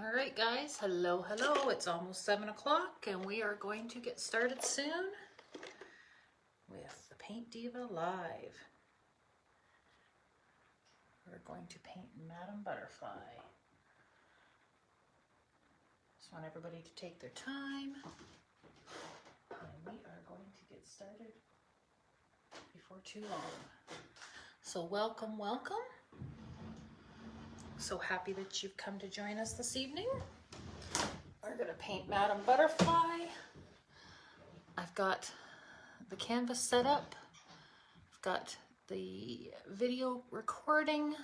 All right, guys, hello. It's almost 7 o'clock and we are going to get started soon with the Paint Diva Live. We're going to paint Madame Butterfly. Just want everybody to take their time and we are going to get started before too long. So welcome. So happy that you've come to join us this evening. We're going to paint Madame Butterfly. I've got the canvas set up. I've got the video recording.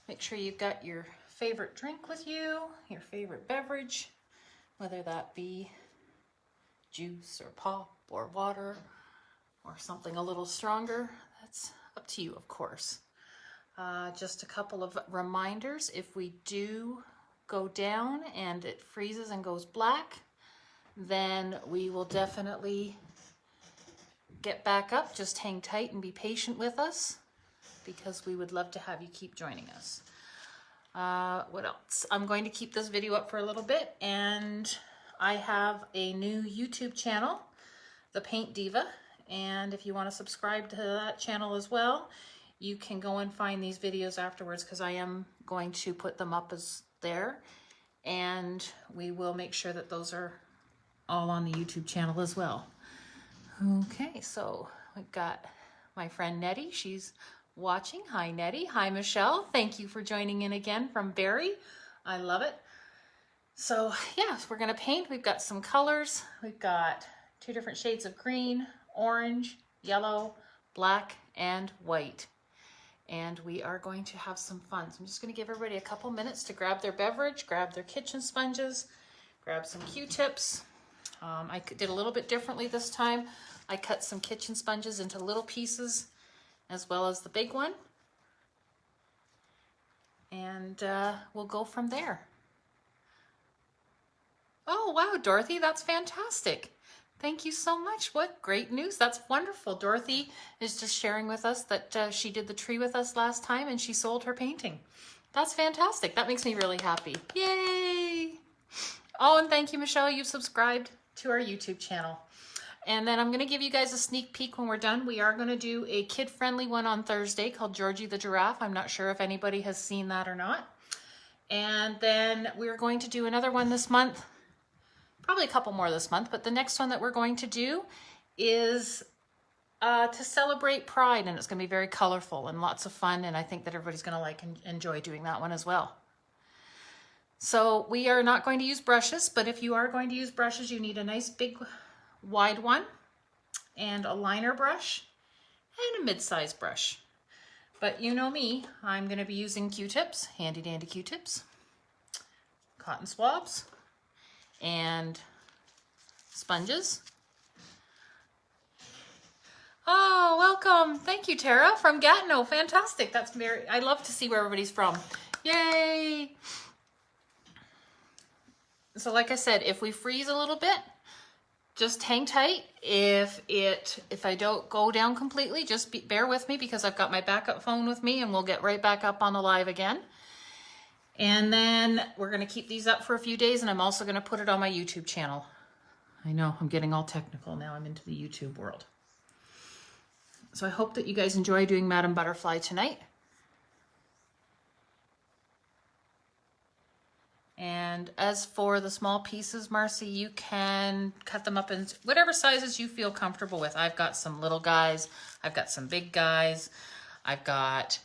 Make sure you've got your favorite drink with you, your favorite beverage, whether that be juice or pop or water or something a little stronger. That's up to you, of course. Just a couple of reminders. If we do go down and it freezes and goes black, then we will definitely get back up. Just hang tight and be patient with us because we would love to have you keep joining us. What else? I'm going to keep this video up for a little bit, and I have a new YouTube channel, The Paint Diva, and if you want to subscribe to that channel as well, you can go and find these videos afterwards because I am going to put them up as there, and we will make sure that those are all on the YouTube channel as well. Okay, so we've got my friend Nettie. She's watching. Hi, Nettie. Hi, Michelle. Thank you for joining in again from Barrie. I love it. So yes, we're going to paint. We've got some colors. We've got 2 different shades of green, orange, yellow, black, and white. And we are going to have some fun. So I'm just going to give everybody a couple minutes to grab their beverage, grab their kitchen sponges, grab some Q-tips. I did a little bit differently this time. I cut some kitchen sponges into little pieces as well as the big one. And we'll go from there. Oh, wow, Dorothy, that's fantastic. Thank you so much. What great news. That's wonderful. Dorothy is just sharing with us that she did the tree with us last time and she sold her painting. That's fantastic. That makes me really happy. Yay! Oh, and thank you, Michelle. You've subscribed to our YouTube channel. And then I'm going to give you guys a sneak peek when we're done. We are going to do a kid-friendly one on Thursday called Georgie the Giraffe. I'm not sure if anybody has seen that or not. And then we're going to do another one this month. Probably a couple more this month, but the next one that we're going to do is to celebrate Pride, and it's going to be very colorful and lots of fun, and I think that everybody's going to like and enjoy doing that one as well. So we are not going to use brushes, but if you are going to use brushes, you need a nice big wide one and a liner brush and a mid-size brush. But you know me, I'm going to be using Q-tips, handy dandy Q-tips, cotton swabs, and sponges. Oh, welcome. Thank you, Tara from Gatineau. Fantastic. That's very, I love to see where everybody's from. Yay. So like I said, if we freeze a little bit, just hang tight. If I don't go down completely, just bear with me because I've got my backup phone with me and we'll get right back up on the live again. And then we're going to keep these up for a few days, and I'm also going to put it on my YouTube channel. I know, I'm getting all technical now. I'm into the YouTube world. So I hope that you guys enjoy doing Madame Butterfly tonight. And as for the small pieces, Marcy, you can cut them up in whatever sizes you feel comfortable with. I've got some little guys. I've got some big guys. I've got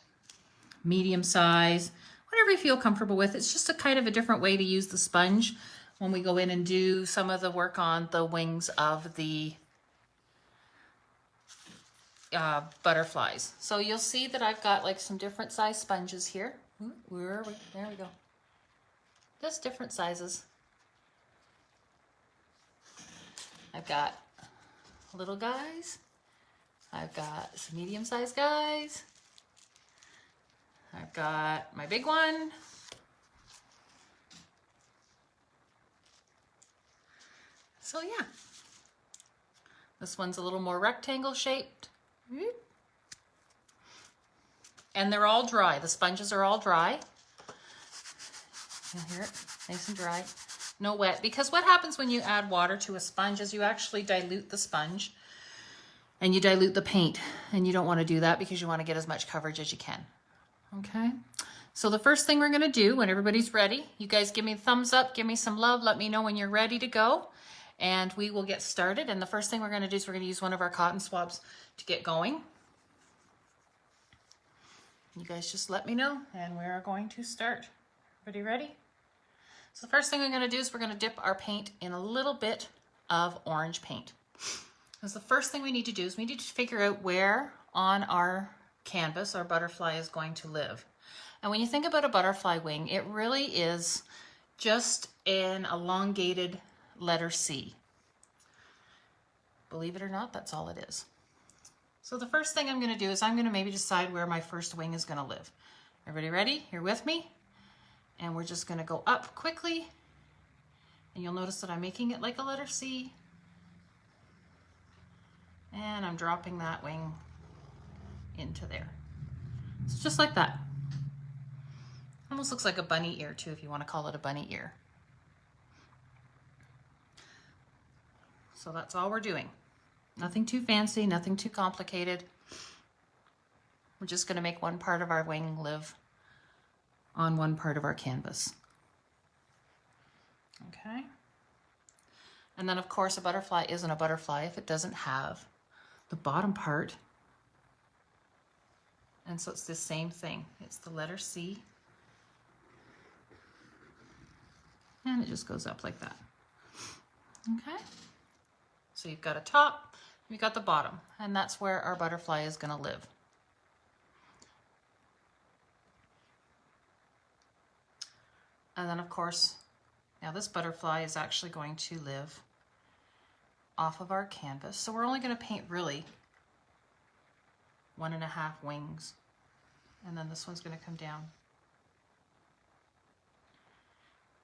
medium size. Whatever you feel comfortable with. It's just a kind of a different way to use the sponge when we go in and do some of the work on the wings of the butterflies. So you'll see that I've got like some different size sponges here. Where are we? There we go. Just different sizes. I've got little guys. I've got some medium-sized guys. I've got my big one. So yeah, this one's a little more rectangle shaped. And they're all dry. The sponges are all dry. You'll hear it, nice and dry. No wet, because what happens when you add water to a sponge is you actually dilute the sponge and you dilute the paint, and you don't want to do that because you want to get as much coverage as you can. Okay, so the first thing we're going to do when everybody's ready, you guys give me a thumbs up, give me some love, let me know when you're ready to go, and we will get started. And the first thing we're going to do is we're going to use one of our cotton swabs to get going. You guys just let me know, and we're going to start. Everybody ready? So the first thing we're going to do is we're going to dip our paint in a little bit of orange paint. Because the first thing we need to do is we need to figure out where on our canvas our butterfly is going to live. And when you think about a butterfly wing, it really is just an elongated letter C. Believe it or not, that's all it is. So the first thing I'm going to do is I'm going to maybe decide where my first wing is going to live. Everybody ready? You're with me? And we're just going to go up quickly. And you'll notice that I'm making it like a letter C. And I'm dropping that wing into there. It's just like that. Almost looks like a bunny ear too, if you want to call it a bunny ear. So that's all we're doing. Nothing too fancy, nothing too complicated. We're just going to make one part of our wing live on one part of our canvas. Okay. And then of course a butterfly isn't a butterfly if it doesn't have the bottom part. And so it's the same thing. It's the letter C. And it just goes up like that. Okay. So you've got a top, you've got the bottom, and that's where our butterfly is going to live. And then of course, now this butterfly is actually going to live off of our canvas. So we're only going to paint really 1.5 wings. And then this one's going to come down.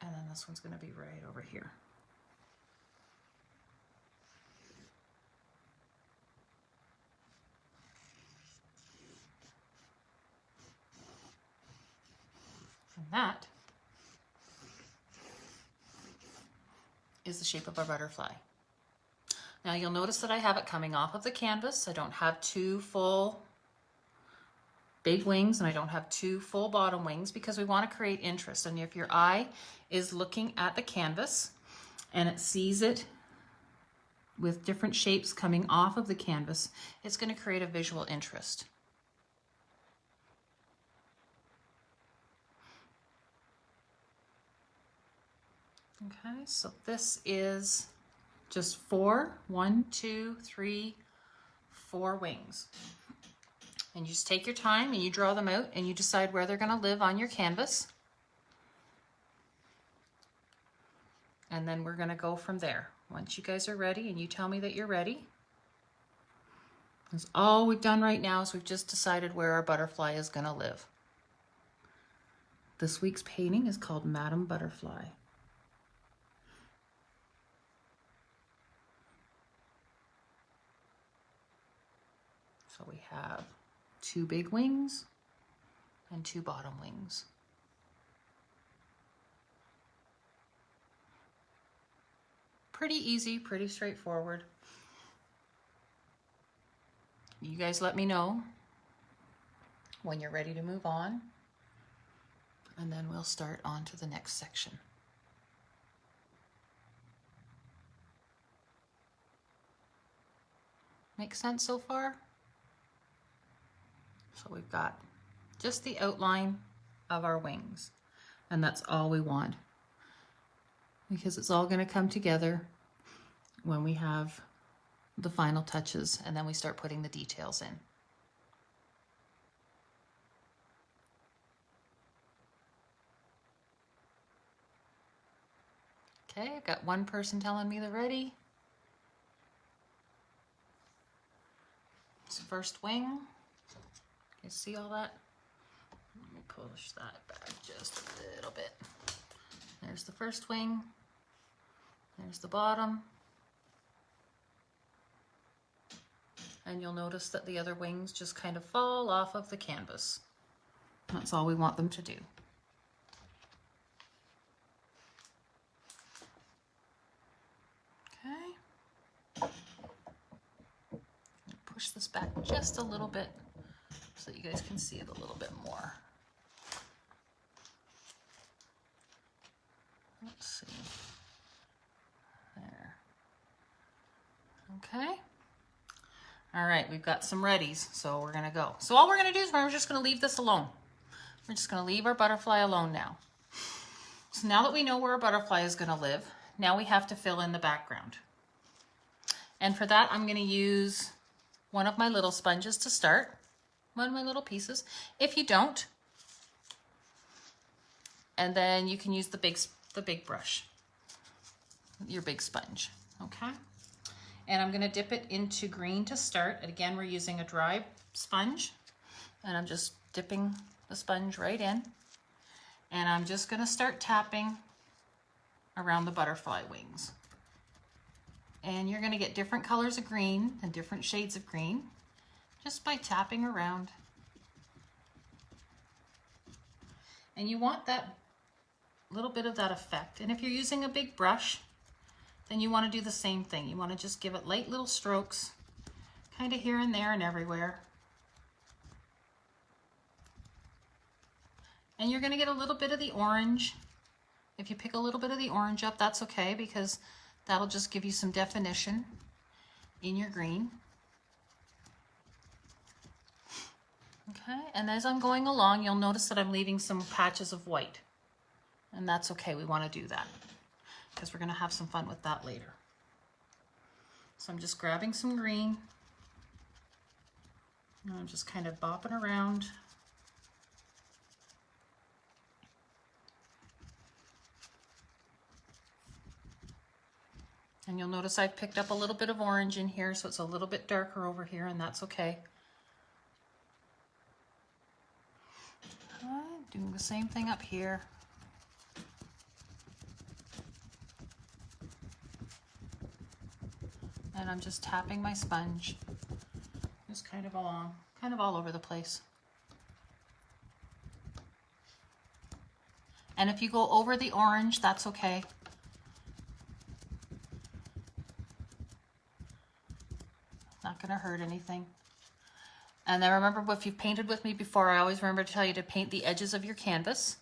And then this one's going to be right over here. And that is the shape of our butterfly. Now you'll notice that I have it coming off of the canvas. I don't have 2 full big wings and I don't have 2 full bottom wings because we want to create interest. And if your eye is looking at the canvas and it sees it with different shapes coming off of the canvas, it's going to create a visual interest. Okay, so this is just 4 wings. And you just take your time and you draw them out and you decide where they're going to live on your canvas. And then we're going to go from there. Once you guys are ready and you tell me that you're ready. That's all we've done right now is we've just decided where our butterfly is going to live. This week's painting is called Madam Butterfly. So we have 2 big wings and 2 bottom wings. Pretty easy, pretty straightforward. You guys let me know when you're ready to move on, and then we'll start on to the next section. Make sense so far? So we've got just the outline of our wings, and that's all we want because it's all going to come together when we have the final touches and then we start putting the details in. Okay, I've got one person telling me they're ready. It's the first wing. You see all that? Let me push that back just a little bit. There's the first wing. There's the bottom. And you'll notice that the other wings just kind of fall off of the canvas. That's all we want them to do. push this back just a little bit so that you guys can see it a little bit more. Let's see. There. Okay. All right, we've got some readies, so we're gonna go. So all we're gonna do is we're just gonna leave this alone. We're just gonna leave our butterfly alone now. So now that we know where our butterfly is gonna live, now we have to fill in the background. And for that, I'm gonna use one of my little sponges to start, one of my little pieces. If you don't, and then you can use the big brush, your big sponge, okay? And I'm gonna dip it into green to start. And again, we're using a dry sponge, and I'm just dipping the sponge right in. And I'm just gonna start tapping around the butterfly wings. And you're gonna get different colors of green and different shades of green just by tapping around. And you want that little bit of that effect. And if you're using a big brush, then you want to do the same thing. You want to just give it light little strokes, kind of here and there and everywhere. And you're going to get a little bit of the orange. If you pick a little bit of the orange up, that's okay, because that'll just give you some definition in your green. Okay, and as I'm going along, you'll notice that I'm leaving some patches of white. And that's okay, we want to do that, because we're going to have some fun with that later. So I'm just grabbing some green, and I'm just kind of bopping around. And you'll notice I've picked up a little bit of orange in here, so it's a little bit darker over here, and that's okay. Doing the same thing up here. And I'm just tapping my sponge, just kind of along, kind of all over the place. And if you go over the orange, that's okay. Not gonna hurt anything. And then remember, if you've painted with me before, I always remember to tell you to paint the edges of your canvas,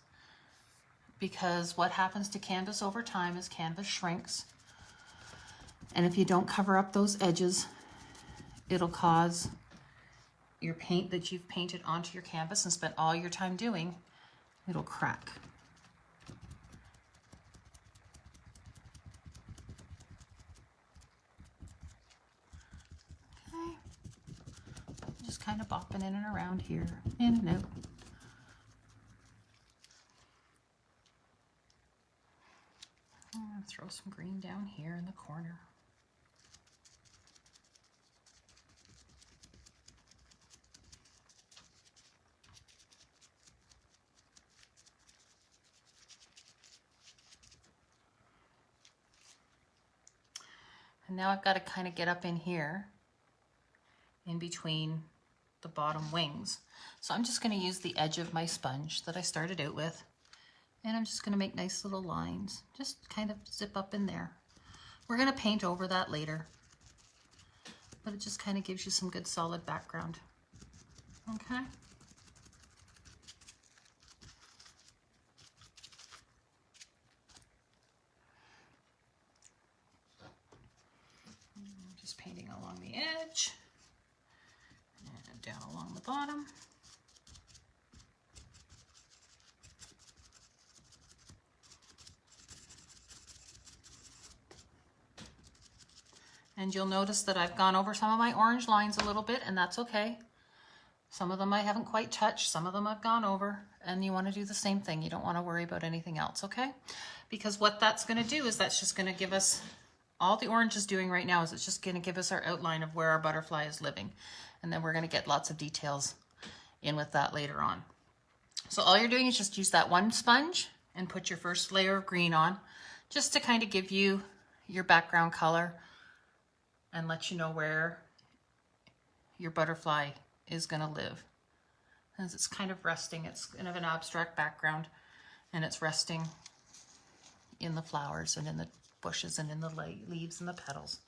because what happens to canvas over time is canvas shrinks. And if you don't cover up those edges, it'll cause your paint that you've painted onto your canvas and spent all your time doing, it'll crack. Okay, just kind of bopping in and around here, in and out. I'm gonna throw some green down here in the corner. And now I've got to kind of get up in here, in between the bottom wings. So I'm just going to use the edge of my sponge that I started out with, and I'm just going to make nice little lines, just kind of zip up in there. We're going to paint over that later, but it just kind of gives you some good solid background. Okay. Just painting along the edge and down along the bottom. And you'll notice that I've gone over some of my orange lines a little bit, and that's okay. Some of them I haven't quite touched, some of them I've gone over, and you want to do the same thing. You don't want to worry about anything else, okay? Because what that's going to do is that's just going to give us, all the orange is doing right now is it's just going to give us our outline of where our butterfly is living. And then we're going to get lots of details in with that later on. So all you're doing is just use that one sponge and put your first layer of green on, just to kind of give you your background color and let you know where your butterfly is going to live. As it's kind of resting, it's kind of an abstract background, and it's resting in the flowers and in the bushes and in the leaves and the petals.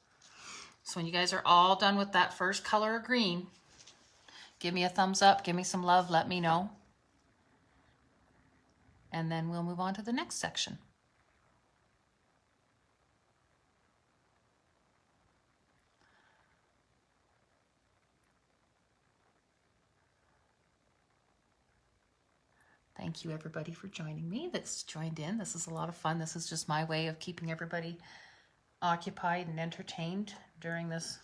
So when you guys are all done with that first color of green, give me a thumbs up, give me some love, let me know. And then we'll move on to the next section. Thank you everybody for joining me that's joined in. This is a lot of fun. This is just my way of keeping everybody occupied and entertained during this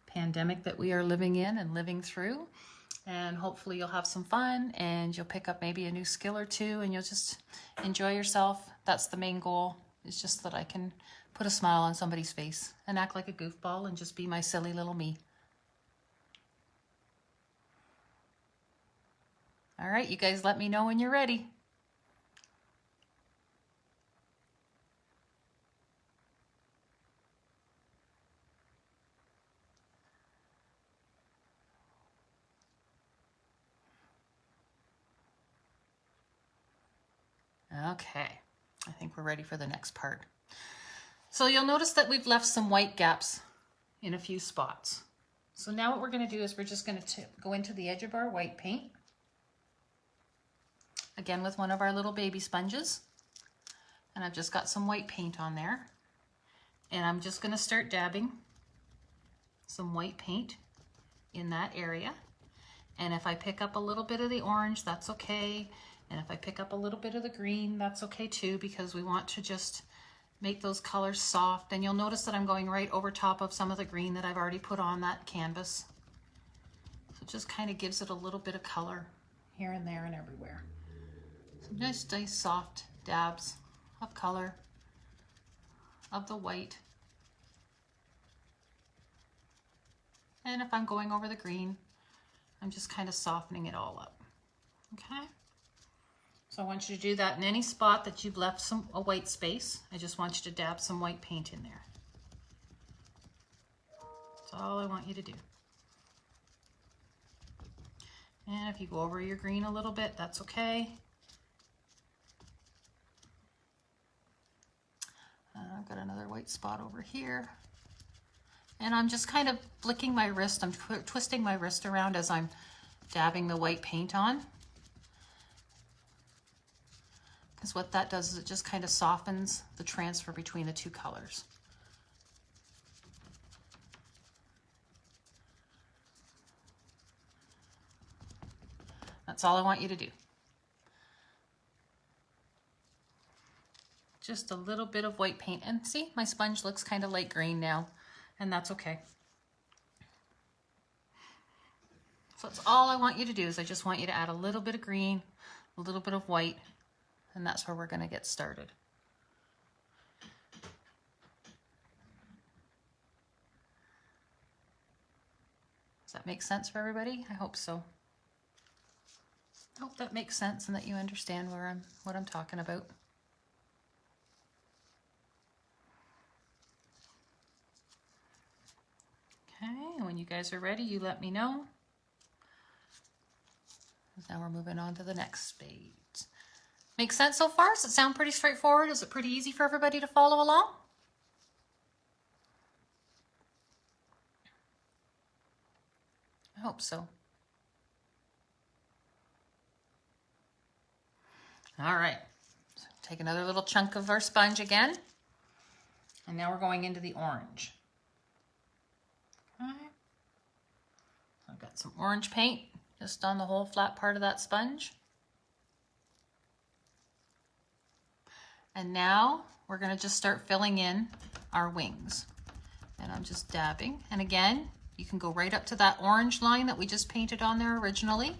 pandemic that we are living in and living through. And hopefully you'll have some fun and you'll pick up maybe a new skill or two and you'll just enjoy yourself. That's the main goal. It's just that I can put a smile on somebody's face and act like a goofball and just be my silly little me. All right, you guys let me know when you're ready. Okay, I think we're ready for the next part. So you'll notice that we've left some white gaps in a few spots. So now what we're going to do is we're just going to go into the edge of our white paint. Again with one of our little baby sponges. And I've just got some white paint on there. And I'm just going to start dabbing some white paint in that area. And if I pick up a little bit of the orange, that's okay. And if I pick up a little bit of the green, that's okay too, because we want to just make those colors soft. And you'll notice that I'm going right over top of some of the green that I've already put on that canvas. So it just kind of gives it a little bit of color here and there and everywhere. So just nice soft dabs of color of the white. And if I'm going over the green, I'm just kind of softening it all up. Okay? So I want you to do that in any spot that you've left a white space. I just want you to dab some white paint in there. That's all I want you to do. And if you go over your green a little bit, that's okay. I've got another white spot over here. And I'm just kind of flicking my wrist. I'm twisting my wrist around as I'm dabbing the white paint on. Because what that does is it just kind of softens the transfer between the two colors. That's all I want you to do. Just a little bit of white paint. And see, my sponge looks kind of light green now, and that's okay. So that's all I want you to do is I just want you to add a little bit of green, a little bit of white, and that's where we're going to get started. Does that make sense for everybody? I hope so. I hope that makes sense and that you understand what I'm talking about. Okay, and when you guys are ready, you let me know. Now we're moving on to the next page. Make sense so far? Does it sound pretty straightforward? Is it pretty easy for everybody to follow along? I hope so. All right, so take another little chunk of our sponge again. And now we're going into the orange. Okay. I've got some orange paint just on the whole flat part of that sponge. And now we're going to just start filling in our wings. And I'm just dabbing. And again, you can go right up to that orange line that we just painted on there originally.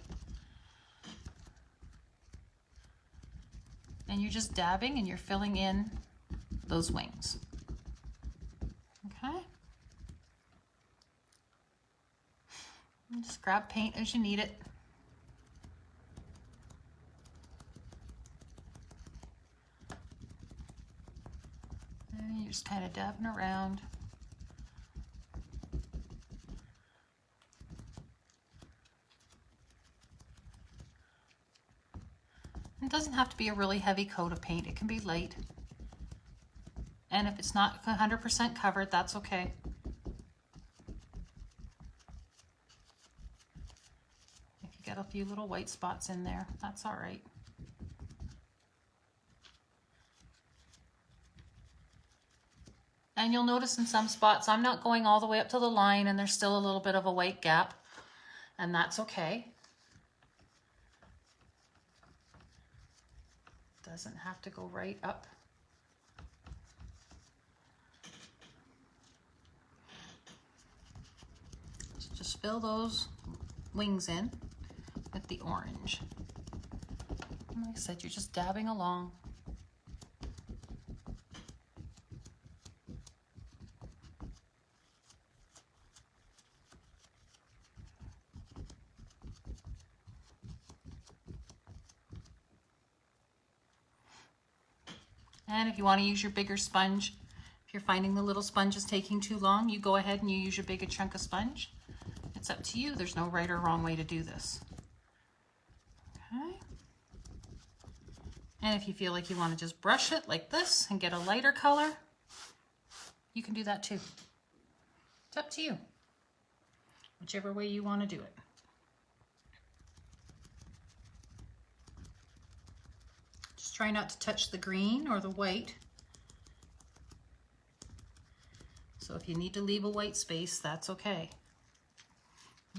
And you're just dabbing and you're filling in those wings. Okay? And just grab paint as you need it. And you're just kind of dabbing around. It doesn't have to be a really heavy coat of paint. It can be light. And if it's not 100% covered, that's okay. a few little white spots in there. That's all right. And you'll notice in some spots I'm not going all the way up to the line and there's still a little bit of a white gap, and that's okay. Doesn't have to go right up. Just fill those wings in with the orange. And like I said, you're just dabbing along. And if you want to use your bigger sponge, if you're finding the little sponge is taking too long, you go ahead and you use your bigger chunk of sponge. It's up to you. There's no right or wrong way to do this. Okay. And if you feel like you want to just brush it like this and get a lighter color, you can do that too. It's up to you. Whichever way you want to do it. Just try not to touch the green or the white. So if you need to leave a white space, that's okay.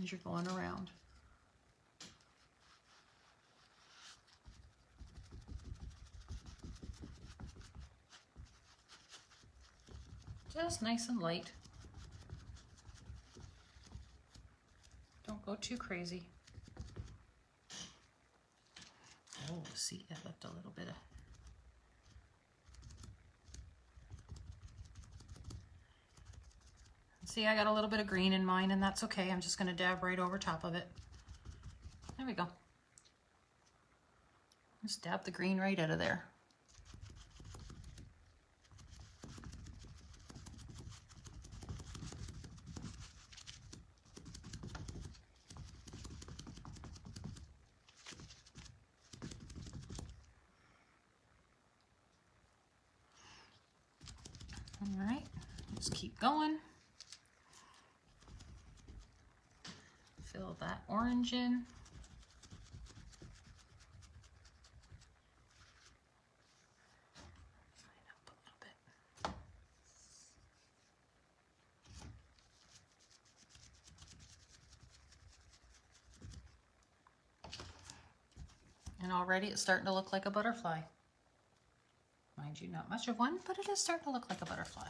As you're going around. Just nice and light. Don't go too crazy. Oh, see, I left a little bit of... See, I got a little bit of green in mine, and that's okay. I'm just going to dab right over top of it. There we go. Just dab the green right out of there. All right, just keep going. Fill that orange in. Line up a little bit. And already it's starting to look like a butterfly. Mind you, not much of one, but it is starting to look like a butterfly.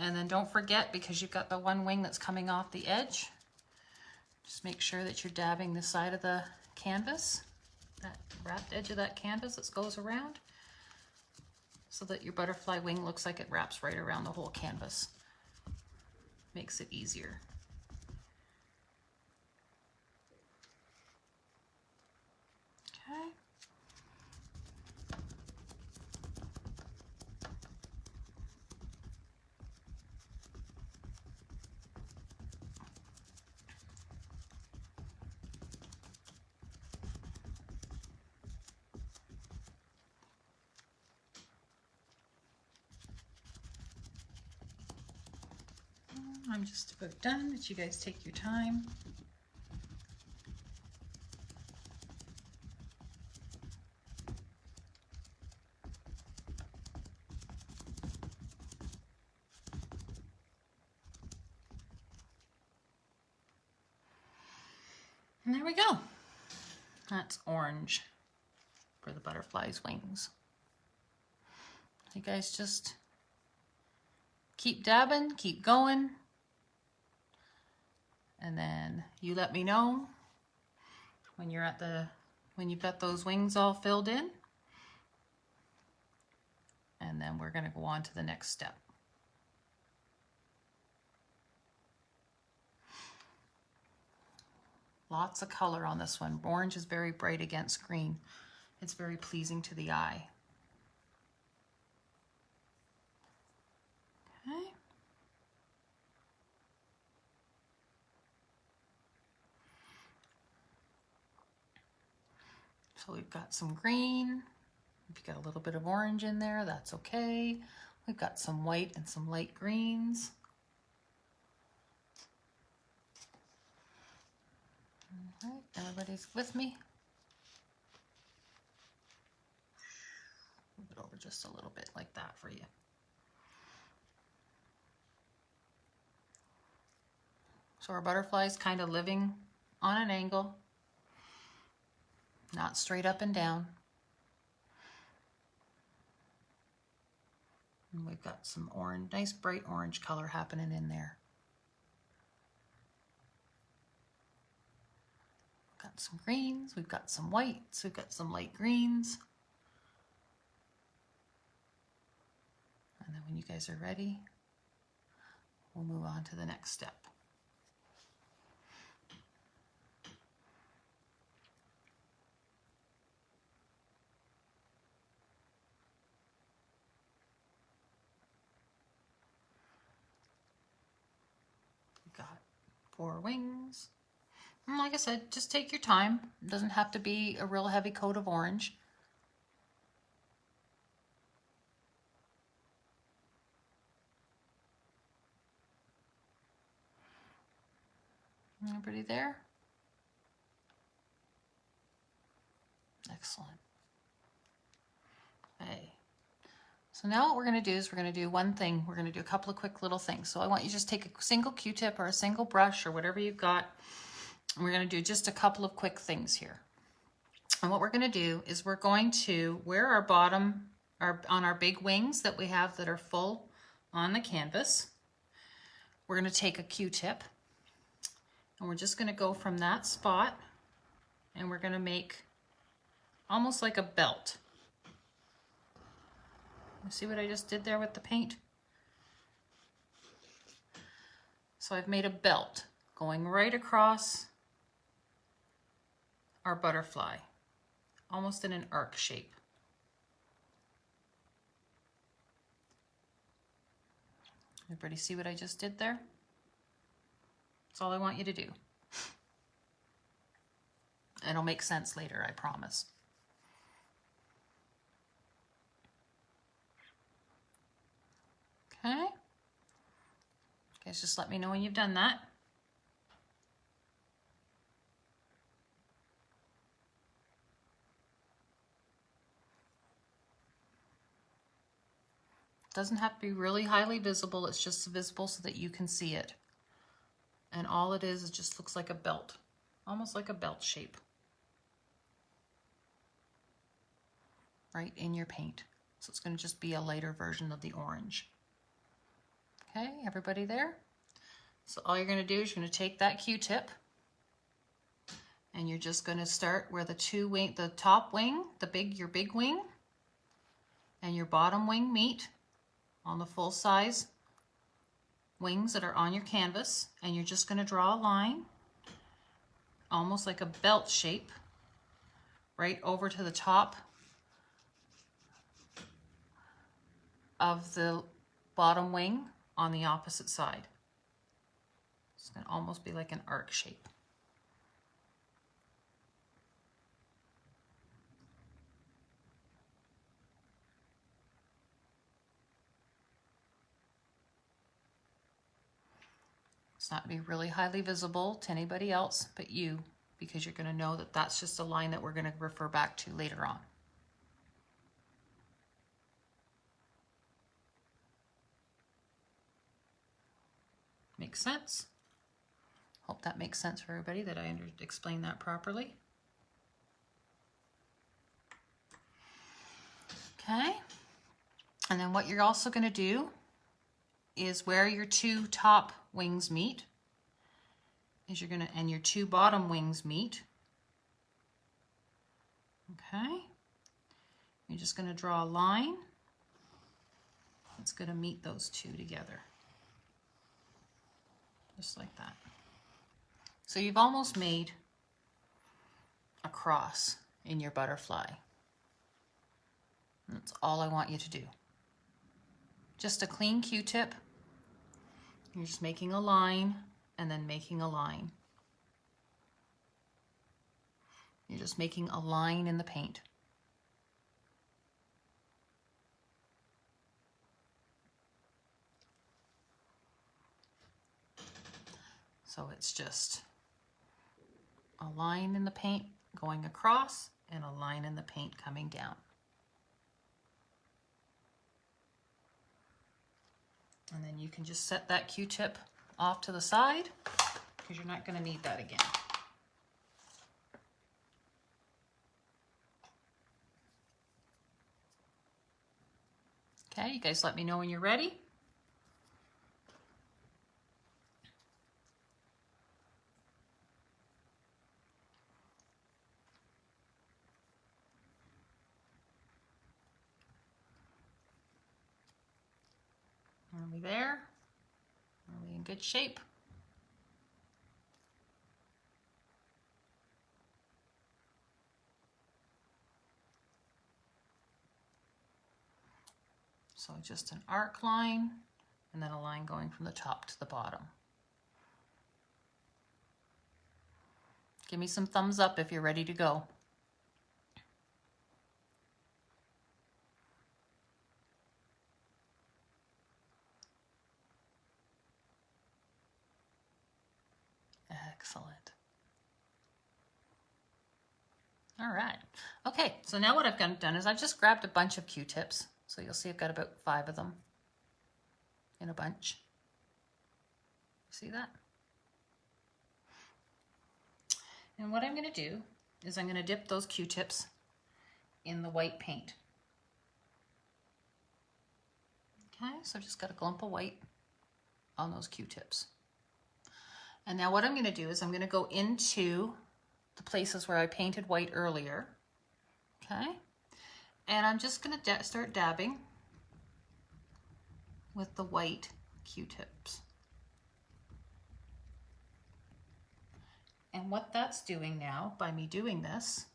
And then don't forget, because you've got the one wing that's coming off the edge, just make sure that you're dabbing the side of the canvas, that wrapped edge of that canvas that goes around, so that your butterfly wing looks like it wraps right around the whole canvas. Makes it easier. Okay. I'm just about done, but you guys take your time. And there we go. That's orange for the butterfly's wings. You guys just keep dabbing, keep going. And then you let me know when you're at when you've got those wings all filled in. And then we're going to go on to the next step. Lots of color on this one. Orange is very bright against green. It's very pleasing to the eye. Okay. So we've got some green. If you've got a little bit of orange in there, that's okay. We've got some white and some light greens. All right, everybody's with me? Move it over just a little bit like that for you. So our butterfly's kind of living on an angle, not straight up and down. And we've got some orange, nice bright orange color happening in there. We've got some greens, we've got some whites, we've got some light greens. And then when you guys are ready, we'll move on to the next step. We've got 4 wings. And like I said, just take your time. It doesn't have to be a real heavy coat of orange. Everybody there? Excellent. Okay. So now what we're going to do is we're going to do one thing. We're going to do a couple of quick little things. So I want you to just take a single Q-tip or a single brush or whatever you've got. And we're going to do just a couple of quick things here. And what we're going to do is we're going to, where our bottom, on our big wings that we have that are full on the canvas, we're going to take a Q-tip and we're just going to go from that spot and we're going to make almost like a belt. You see what I just did there with the paint? So I've made a belt going right across our butterfly, almost in an arc shape. Everybody see what I just did there? That's all I want you to do. It'll make sense later, I promise. Okay. Guys, just let me know when you've done that. Doesn't have to be really highly visible. It's just visible so that you can see it. And all it is just looks like a belt, almost like a belt shape, right in your paint. So it's going to just be a lighter version of the orange. Okay, everybody there? So all you're going to do is you're going to take that Q-tip and you're just going to start where the top wing, your big wing, and your bottom wing meet on the full size wings that are on your canvas, and you're just going to draw a line almost like a belt shape right over to the top of the bottom wing on the opposite side. It's going to almost be like an arc shape. It's not going to be really highly visible to anybody else but you, because you're going to know that that's just a line that we're going to refer back to later on. Makes sense? Hope that makes sense for everybody, that I explained that properly. Okay. And then what you're also going to do is where your 2 top wings meet, is you're going to, and your 2 bottom wings meet. Okay. You're just going to draw a line that's going to meet those 2 together. Just like that. So you've almost made a cross in your butterfly. And that's all I want you to do. Just a clean Q-tip. You're just making a line and then making a line. You're just making a line in the paint. So it's just a line in the paint going across and a line in the paint coming down. And then you can just set that Q-tip off to the side because you're not going to need that again. Okay, you guys let me know when you're ready. Are we there? Are we in good shape? So just an arc line and then a line going from the top to the bottom. Give me some thumbs up if you're ready to go. Excellent. All right. Okay, so now what I've done is I've just grabbed a bunch of Q-tips. So you'll see I've got about 5 of them in a bunch. See that? And what I'm going to do is I'm going to dip those Q-tips in the white paint. Okay, so I've just got a clump of white on those Q-tips. And now what I'm going to do is I'm going to go into the places where I painted white earlier. Okay, and I'm just going to start dabbing with the white Q-tips. And what that's doing now, by me doing this,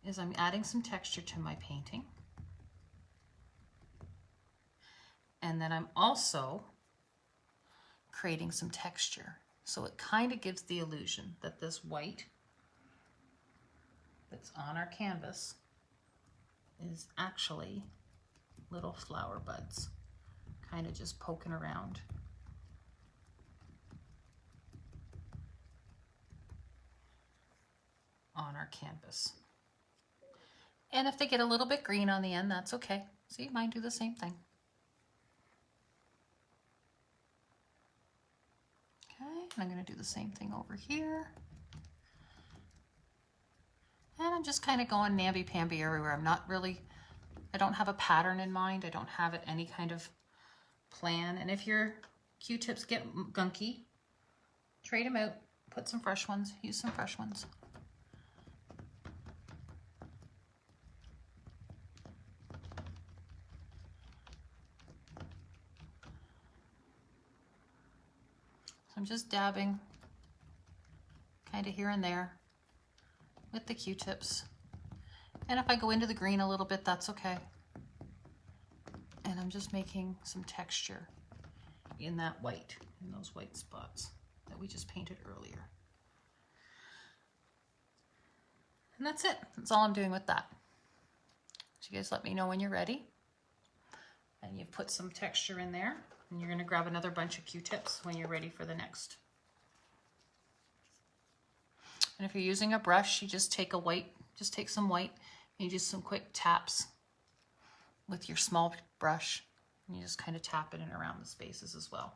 is I'm adding some texture to my painting. And then I'm also creating some texture. So it kind of gives the illusion that this white that's on our canvas is actually little flower buds, kind of just poking around. On our canvas. And if they get a little bit green on the end, that's okay. See, mine do the same thing. Okay, and I'm going to do the same thing over here. And I'm just kind of going namby-pamby everywhere. I don't have a pattern in mind. I don't have it any kind of plan. And if your Q-tips get gunky, trade them out, put some fresh ones, use some fresh ones. So I'm just dabbing kind of here and there with the Q-tips. And if I go into the green a little bit, that's okay. And I'm just making some texture in that white, in those white spots that we just painted earlier. And that's it. That's all I'm doing with that. So you guys let me know when you're ready. And you've put some texture in there. And you're going to grab another bunch of Q-tips when you're ready for the next. And if you're using a brush, you just take some white and you do some quick taps with your small brush. And you just kind of tap it in around the spaces as well.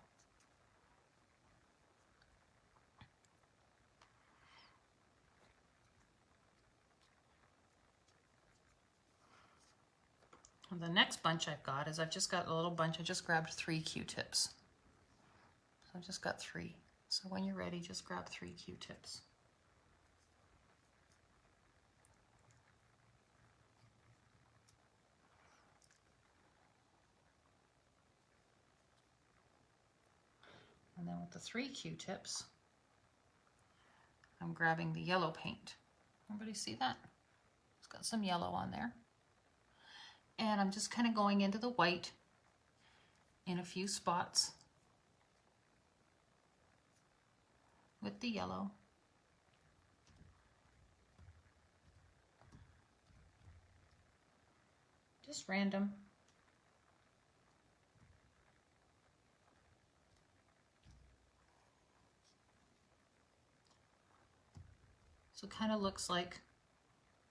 And the next bunch I've got is I've just got a little bunch. I just grabbed 3 Q-tips. So I've just got 3. So when you're ready, just grab 3 Q-tips. And then with the 3 Q-tips, I'm grabbing the yellow paint. Everybody see that? It's got some yellow on there. And I'm just kind of going into the white in a few spots with the yellow. Just random. So it kind of looks like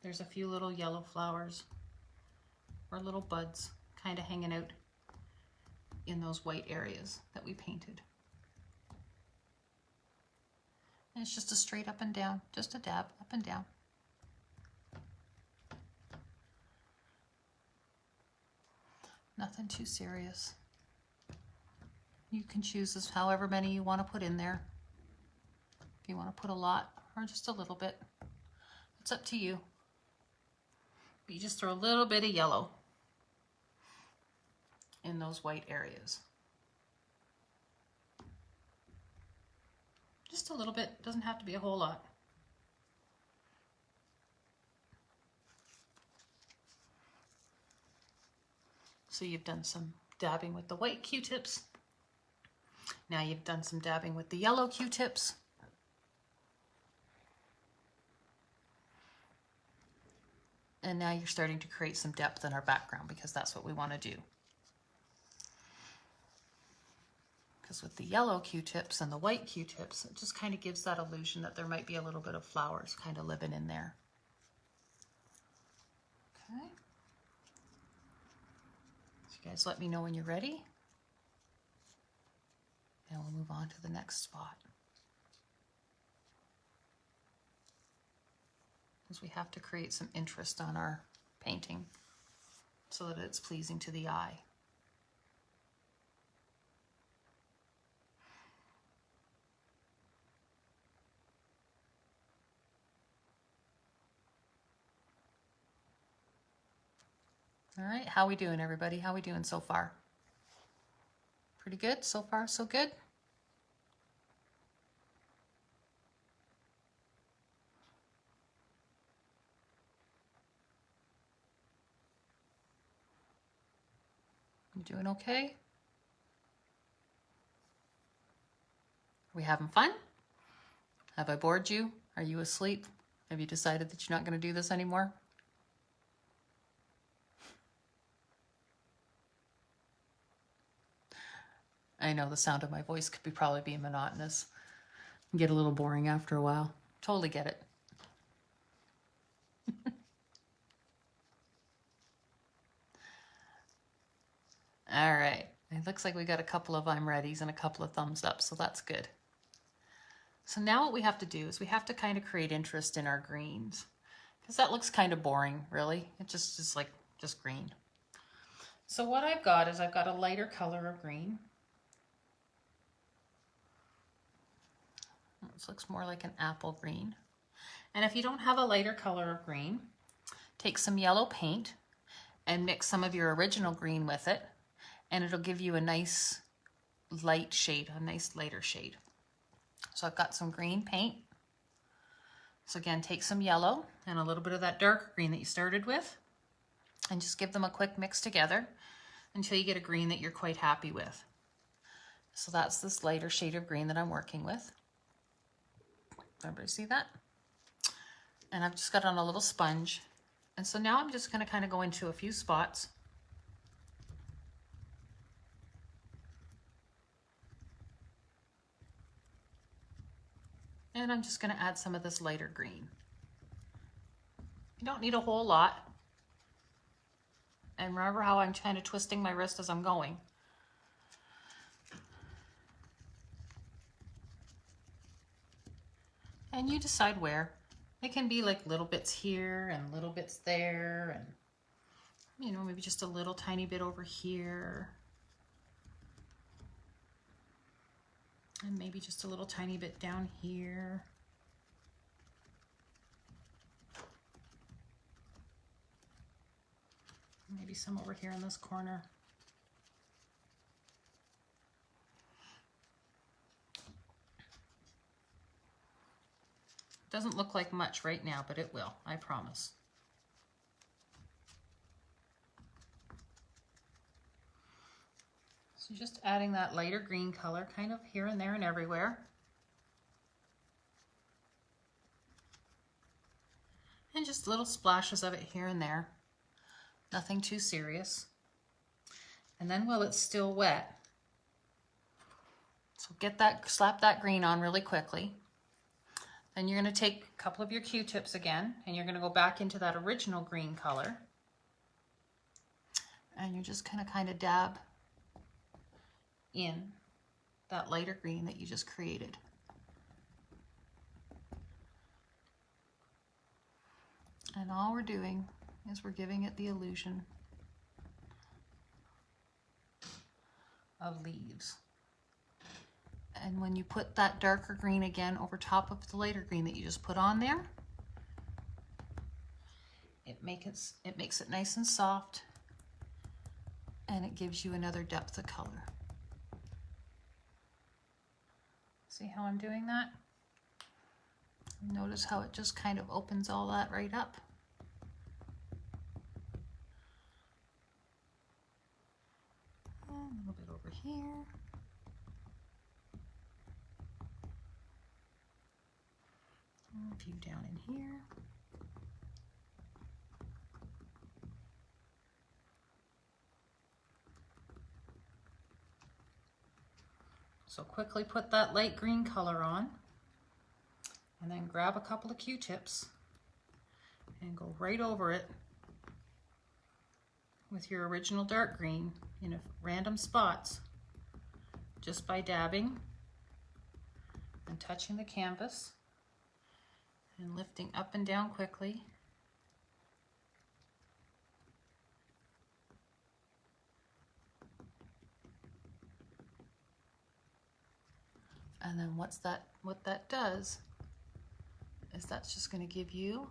there's a few little yellow flowers or little buds kind of hanging out in those white areas that we painted. And it's just a straight up and down, just a dab up and down. Nothing too serious. You can choose as however many you want to put in there. If you want to put a lot or just a little bit, it's up to you. But you just throw a little bit of yellow in those white areas. Just a little bit, doesn't have to be a whole lot. So you've done some dabbing with the white Q-tips. Now you've done some dabbing with the yellow Q-tips. And now you're starting to create some depth in our background because that's what we want to do. Because with the yellow Q-tips and the white Q-tips, it just kind of gives that illusion that there might be a little bit of flowers kind of living in there. Okay. So you guys let me know when you're ready. And we'll move on to the next spot. Because we have to create some interest on our painting so that it's pleasing to the eye. All right, how we doing, everybody? How we doing so far? Pretty good? So far, so good? You doing okay? Are we having fun? Have I bored you? Are you asleep? Have you decided that you're not going to do this anymore? I know the sound of my voice could be probably be monotonous and get a little boring after a while. Totally get it. All right, it looks like we got a couple of I'm readies and a couple of thumbs up, so that's good. So now what we have to do is we have to kind of create interest in our greens, because that looks kind of boring, really. It just is like just green. So what I've got is I've got a lighter color of green. This looks more like an apple green. And if you don't have a lighter color of green, take some yellow paint and mix some of your original green with it, and it'll give you a nice light shade, a nice lighter shade. So I've got some green paint. So again, take some yellow and a little bit of that darker green that you started with, and just give them a quick mix together until you get a green that you're quite happy with. So that's this lighter shade of green that I'm working with. Everybody see that? And I've just got it on a little sponge. And so now I'm just going to kind of go into a few spots. And I'm just going to add some of this lighter green. You don't need a whole lot. And remember how I'm kind of twisting my wrist as I'm going. And you decide where. It can be like little bits here and little bits there, and you know, maybe just a little tiny bit over here. And maybe just a little tiny bit down here. Maybe some over here in this corner. Doesn't look like much right now, but it will, I promise. So just adding that lighter green color kind of here and there and everywhere. And just little splashes of it here and there. Nothing too serious. And then while it's still wet, so get that, slap that green on really quickly. Then you're going to take a couple of your Q-tips again, and you're going to go back into that original green color. And you're just going to kind of dab in that lighter green that you just created. And all we're doing is we're giving it the illusion of leaves. And when you put that darker green again over top of the lighter green that you just put on there, it makes it nice and soft, and it gives you another depth of color. See how I'm doing that? Notice how it just kind of opens all that right up. And a little bit over here. A few down in here. So quickly put that light green color on, and then grab a couple of Q-tips and go right over it with your original dark green in random spots, just by dabbing and touching the canvas and lifting up and down quickly. And then what that does is that's just going to give you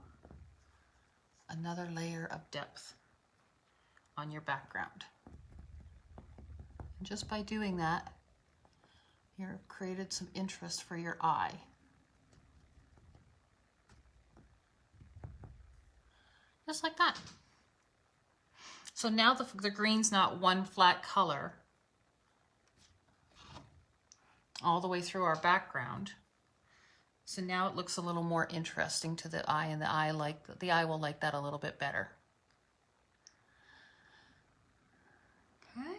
another layer of depth on your background. And just by doing that, you've created some interest for your eye. Just like that. So now the green's not one flat color all the way through our background. So now it looks a little more interesting to the eye, and the eye will like that a little bit better. Okay.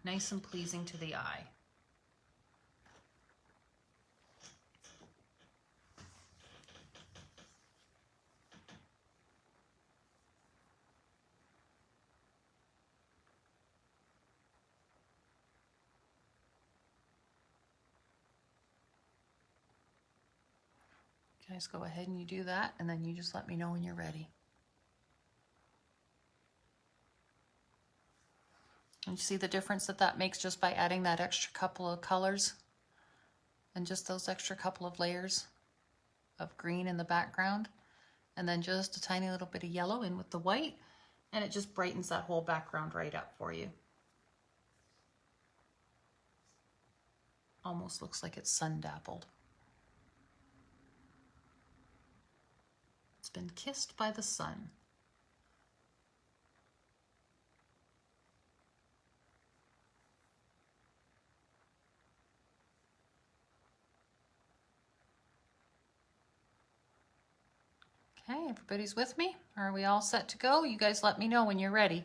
Nice and pleasing to the eye. Guys, go ahead and you do that, and then you just let me know when you're ready. And you see the difference that makes just by adding that extra couple of colors and just those extra couple of layers of green in the background, and then just a tiny little bit of yellow in with the white, and it just brightens that whole background right up for you. Almost looks like it's sun dappled. It's been kissed by the sun. Okay, everybody's with me? Are we all set to go? You guys let me know when you're ready,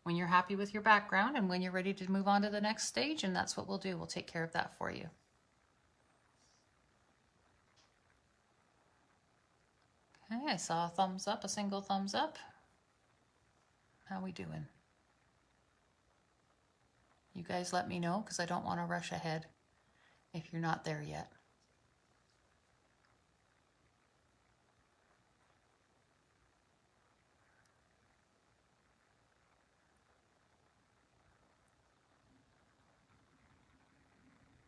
when you're happy with your background, and when you're ready to move on to the next stage, and that's what we'll do. We'll take care of that for you. Okay, I saw a thumbs up, a single thumbs up. How we doing? You guys let me know, because I don't want to rush ahead if you're not there yet.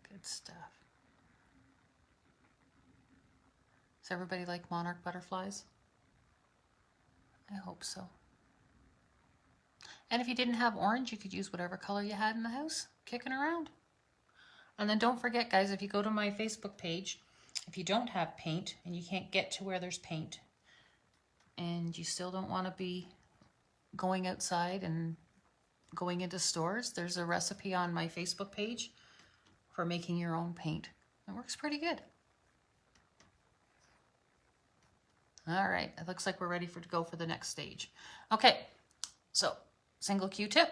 Good stuff. Does everybody like monarch butterflies? I hope so. And if you didn't have orange, you could use whatever color you had in the house, kicking around. And then don't forget, guys, if you go to my Facebook page, if you don't have paint and you can't get to where there's paint, and you still don't want to be going outside and going into stores, there's a recipe on my Facebook page for making your own paint. It works pretty good. All right, it looks like we're ready to go for the next stage. Okay, so single Q-tip,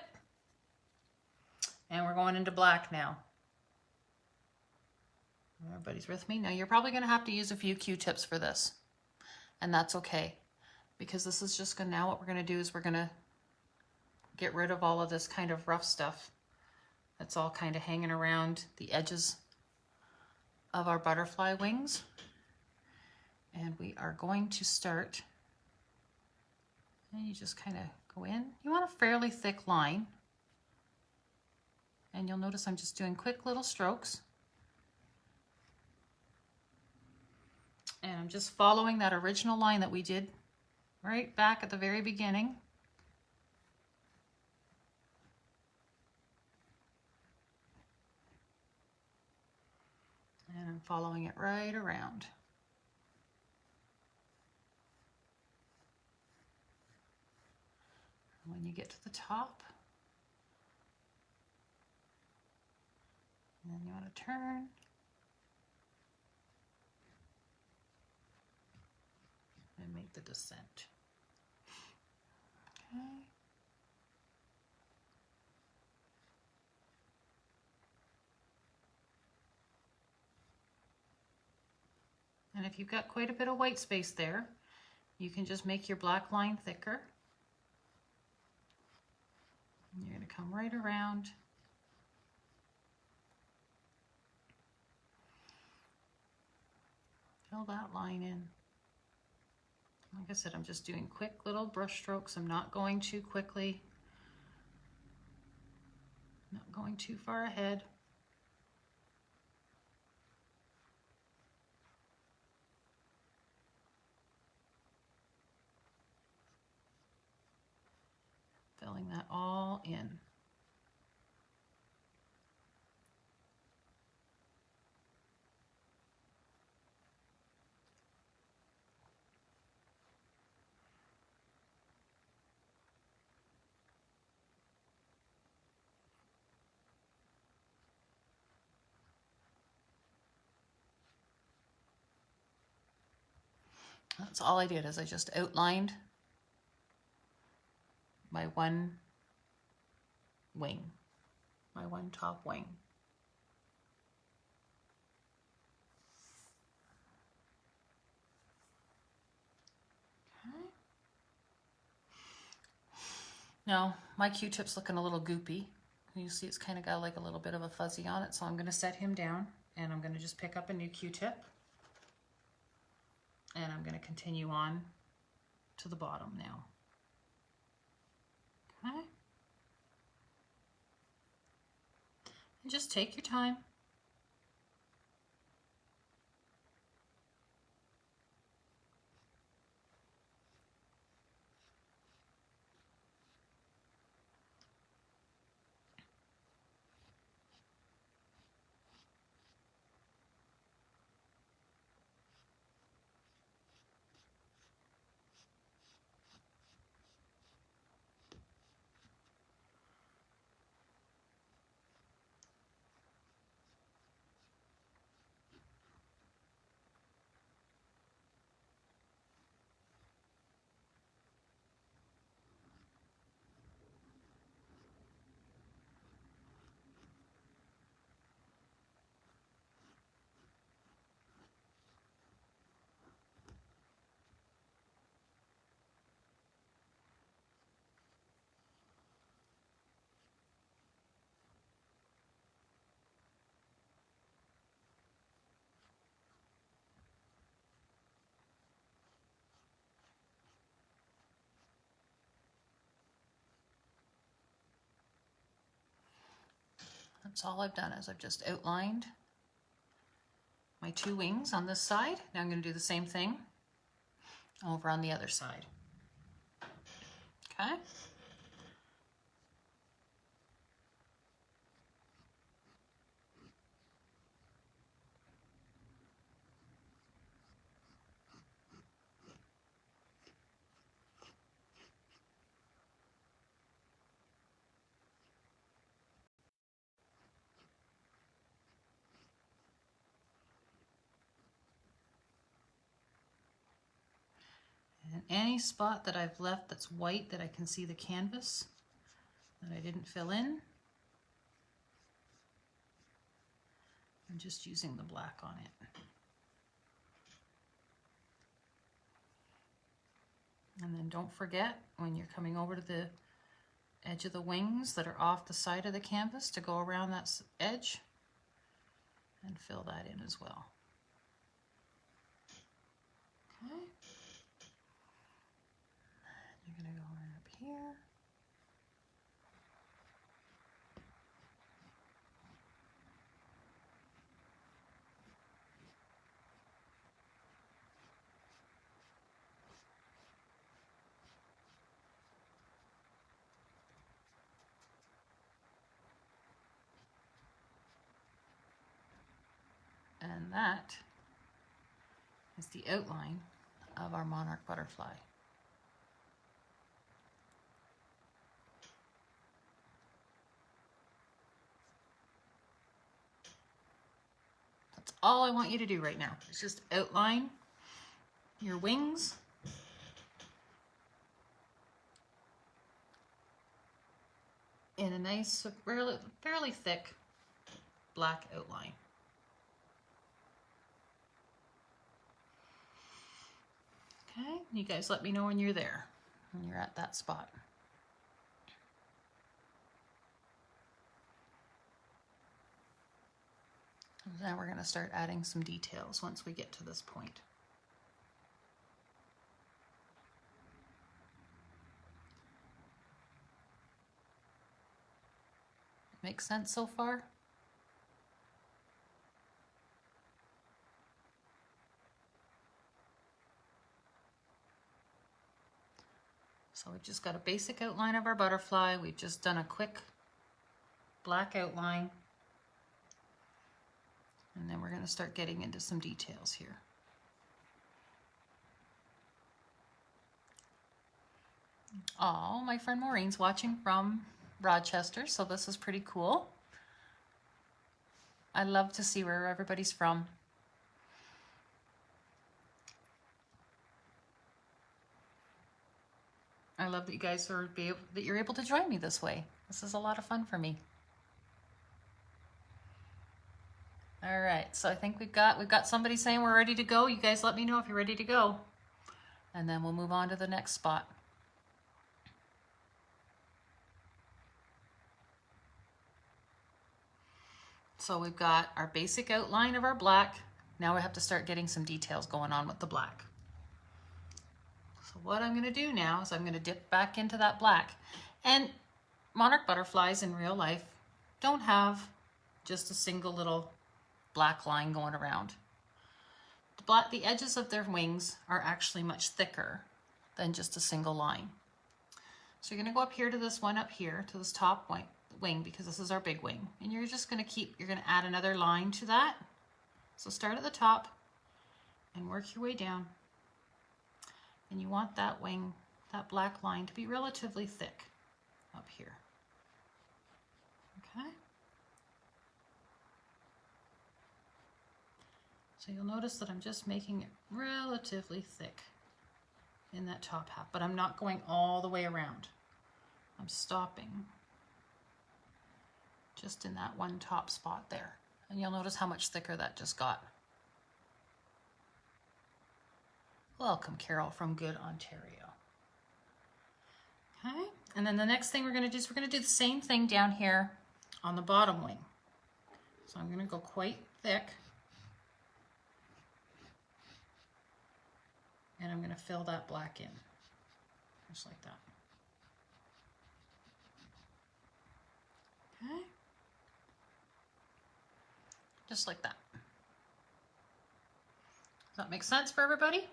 and we're going into black now. Everybody's with me? Now you're probably going to have to use a few Q-tips for this, and that's okay, because this is just going to, now what we're going to do is we're going to get rid of all of this kind of rough stuff that's all kind of hanging around the edges of our butterfly wings. And we are going to start, and you just kind of go in. You want a fairly thick line, and you'll notice I'm just doing quick little strokes. And I'm just following that original line that we did right back at the very beginning. And I'm following it right around. When you get to the top, and then you want to turn. And make the descent. Okay. And if you've got quite a bit of white space there, you can just make your black line thicker. And you're going to come right around. Fill that line in. Like I said, I'm just doing quick little brush strokes. I'm not going too quickly. Not going too far ahead. Filling that all in. That's all I did, is I just outlined my one wing, my one top wing. Okay. Now, my Q-tip's looking a little goopy. You see it's kind of got like a little bit of a fuzzy on it, so I'm going to set him down, and I'm going to just pick up a new Q-tip. And I'm going to continue on to the bottom now. Okay. And just take your time. That's all I've done, is I've just outlined my two wings on this side. Now I'm going to do the same thing over on the other side. Okay. And any spot that I've left that's white that I can see the canvas that I didn't fill in, I'm just using the black on it. And then don't forget, when you're coming over to the edge of the wings that are off the side of the canvas, to go around that edge and fill that in as well. Okay. You're going to go right up here. And that is the outline of our monarch butterfly. That's all I want you to do right now. It's just outline your wings. In a nice, fairly thick black outline. Okay, you guys let me know when you're there, when you're at that spot. And then we're going to start adding some details once we get to this point. Make sense so far? So we've just got a basic outline of our butterfly. We've just done a quick black outline. And then we're going to start getting into some details here. Oh, my friend Maureen's watching from Rochester, so this is pretty cool. I love to see where everybody's from. I love that you guys are that you're able to join me this way. This is a lot of fun for me. All right, so I think we've got somebody saying we're ready to go. You guys let me know if you're ready to go. And then we'll move on to the next spot. So we've got our basic outline of our black. Now we have to start getting some details going on with the black. So what I'm going to do now is I'm going to dip back into that black. And monarch butterflies in real life don't have just a single little black line going around. The edges of their wings are actually much thicker than just a single line. So you're going to go up here to this one up here, to this top wing, because this is our big wing. And you're just going to you're going to add another line to that. So start at the top and work your way down. And you want that wing, that black line, to be relatively thick up here. Okay? So you'll notice that I'm just making it relatively thick in that top half, but I'm not going all the way around. I'm stopping just in that one top spot there. And you'll notice how much thicker that just got. Welcome, Carol from Good, Ontario. Okay, and then the next thing we're going to do is we're going to do the same thing down here on the bottom wing. So I'm going to go quite thick. And I'm going to fill that black in, just like that. Okay. Just like that. Does that make sense for everybody?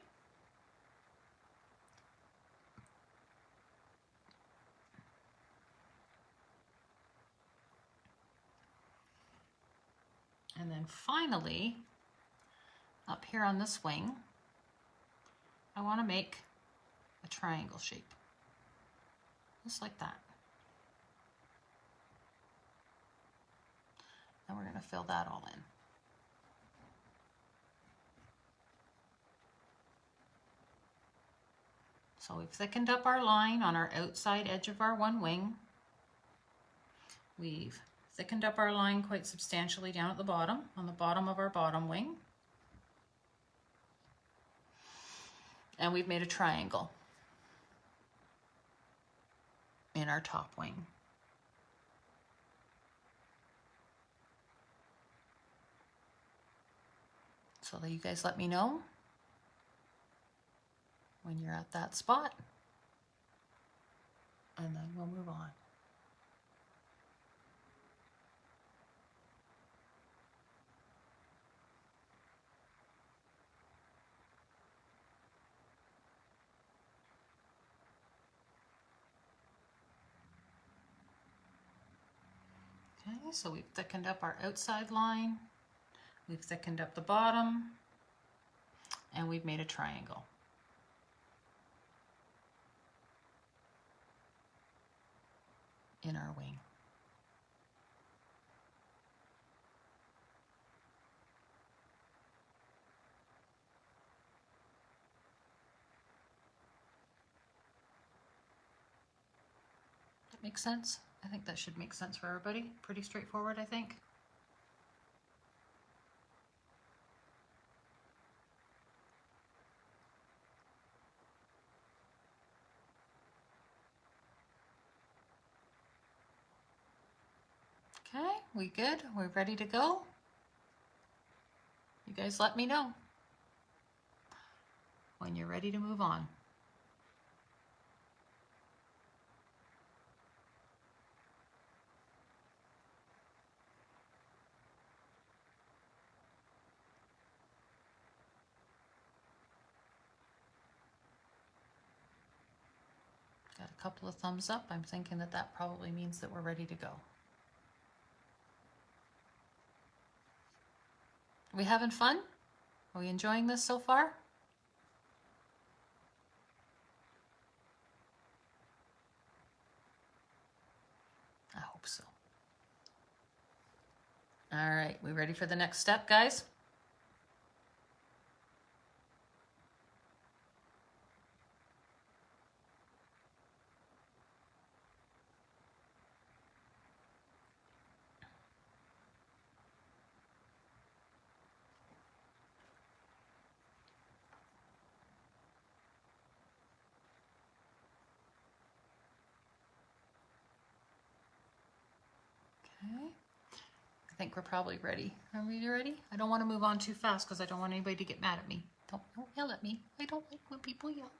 And then finally, up here on this wing, I want to make a triangle shape, just like that. And we're going to fill that all in. So we've thickened up our line on our outside edge of our one wing. We've thickened up our line quite substantially down at the bottom, on the bottom of our bottom wing. And we've made a triangle in our top wing. So you guys let me know when you're at that spot, and then we'll move on. Okay, so we've thickened up our outside line, we've thickened up the bottom, and we've made a triangle. In our wing. That makes sense? I think that should make sense for everybody. Pretty straightforward, I think. Okay, we good? We're ready to go? You guys let me know when you're ready to move on. Got a couple of thumbs up. I'm thinking that that probably means that we're ready to go. Are we having fun? Are we enjoying this so far? I hope so. All right, we ready for the next step, guys? Okay. I think we're probably ready. Are we ready? I don't want to move on too fast because I don't want anybody to get mad at me. Don't yell at me. I don't like when people yell.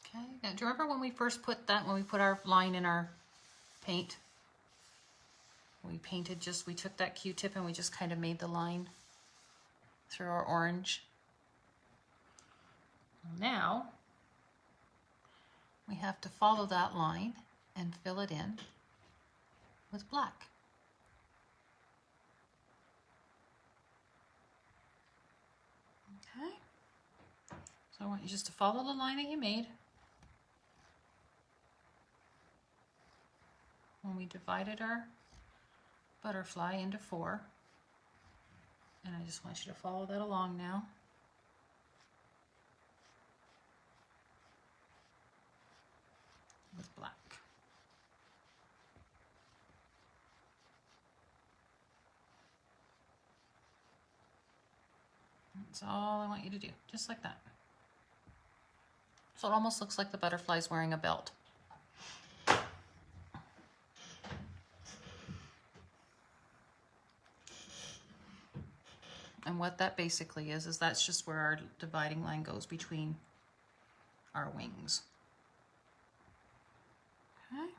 Okay, now do you remember when we first put that, when we put our line in our paint? We painted just, we took that Q-tip and we just kind of made the line through our orange. Now, we have to follow that line and fill it in with black. Okay, so I want you just to follow the line that you made. When we divided our butterfly into 4, and I just want you to follow that along now. With black. That's all I want you to do, just like that. So it almost looks like the butterfly's wearing a belt. And what that basically is that's just where our dividing line goes between our wings. Okay.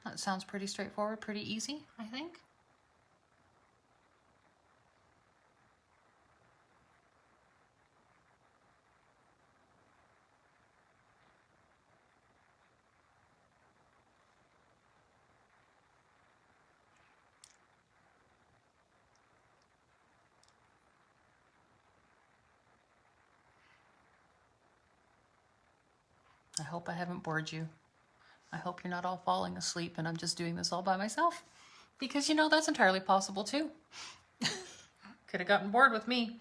That sounds pretty straightforward, pretty easy, I think. I hope I haven't bored you. I hope you're not all falling asleep and I'm just doing this all by myself. Because, you know, that's entirely possible too. Could have gotten bored with me.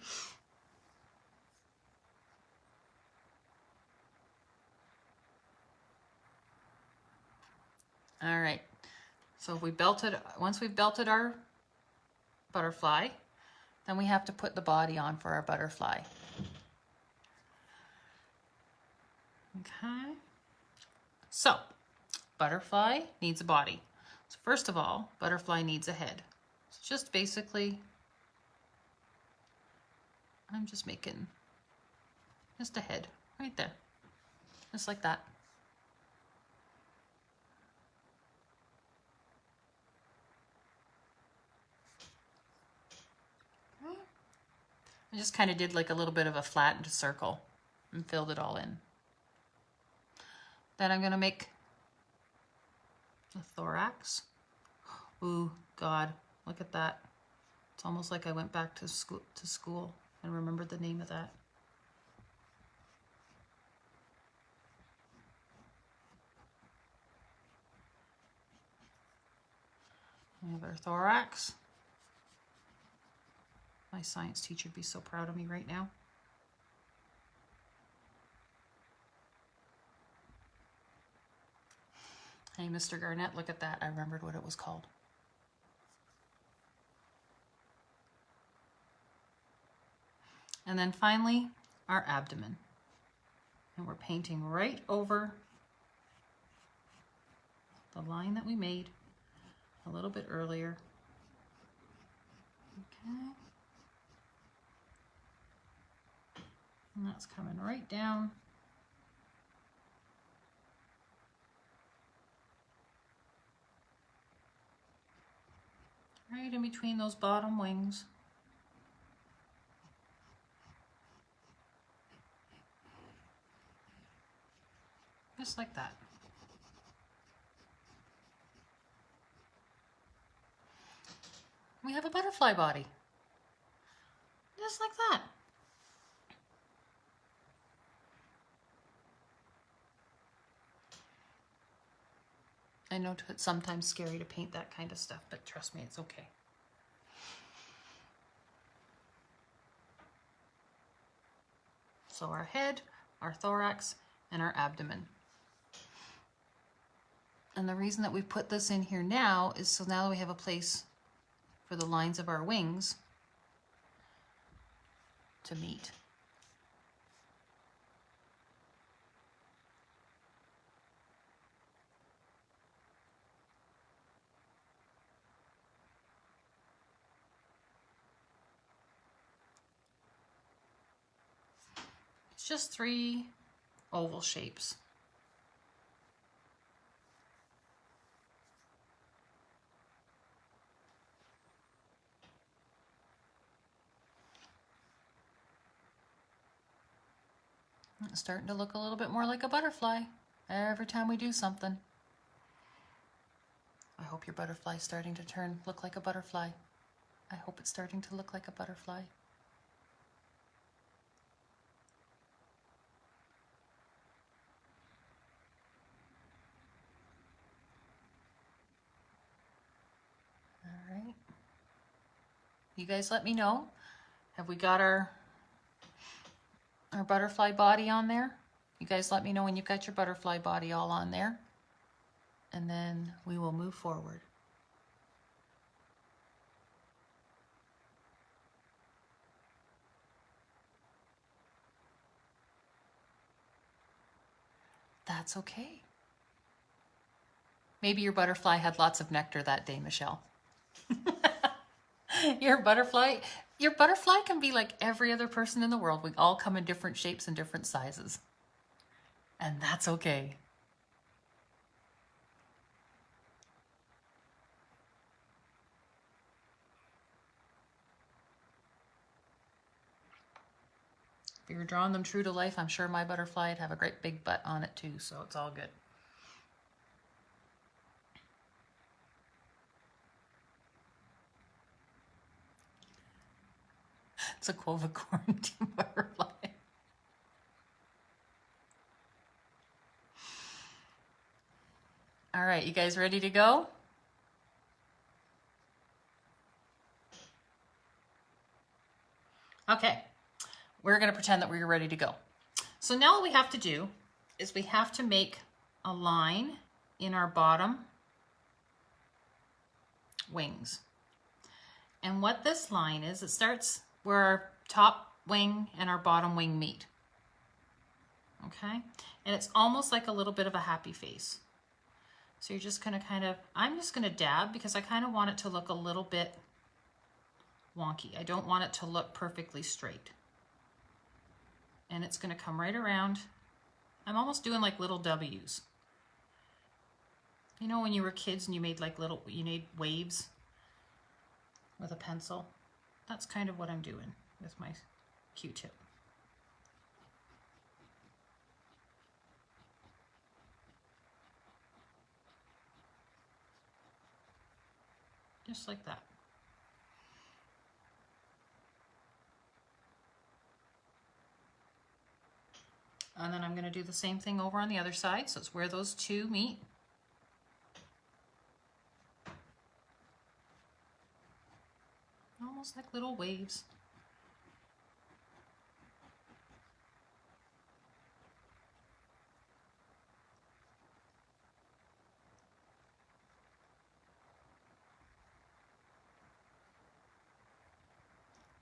All right, so if we once we've belted our butterfly, then we have to put the body on for our butterfly. Okay, so butterfly needs a body. So first of all, butterfly needs a head. So just basically, I'm just making just a head right there, just like that. I just kind of did like a little bit of a flattened circle and filled it all in. Then I'm going to make the thorax. Ooh, God, look at that. It's almost like I went back to school and remembered the name of that. We have our thorax. My science teacher would be so proud of me right now. Hey, Mr. Garnett, look at that. I remembered what it was called. And then finally, our abdomen. And we're painting right over the line that we made a little bit earlier. Okay. And that's coming right down. Right in between those bottom wings. Just like that. We have a butterfly body. Just like that. I know it's sometimes scary to paint that kind of stuff, but trust me, it's okay. So our head, our thorax, and our abdomen. And the reason that we put this in here now is so now that we have a place for the lines of our wings to meet. It's just 3 oval shapes. It's starting to look a little bit more like a butterfly every time we do something. I hope your butterfly is starting to look like a butterfly. I hope it's starting to look like a butterfly. All right. You guys let me know. Have we got our butterfly body on there? You guys let me know when you've got your butterfly body all on there. And then we will move forward. That's okay. Maybe your butterfly had lots of nectar that day, Michelle. Your butterfly can be like every other person in the world. We all come in different shapes and different sizes. And that's okay. If you're drawing them true to life, I'm sure my butterfly would have a great big butt on it too, so it's all good. It's a Quova quarantine butterfly. All right, you guys ready to go? we're going to pretend that we're ready to go. So now what we have to do is we have to make a line in our bottom wings. And what this line is, it starts where our top wing and our bottom wing meet. Okay? And it's almost like a little bit of a happy face. So you're just going to kind of, I'm just going to dab because I kind of want it to look a little bit wonky. I don't want it to look perfectly straight. And it's going to come right around. I'm almost doing like little W's. You know when you were kids and you made like you made waves with a pencil? That's kind of what I'm doing with my Q-tip. Just like that. And then I'm going to do the same thing over on the other side. So it's where those two meet. Almost like little waves.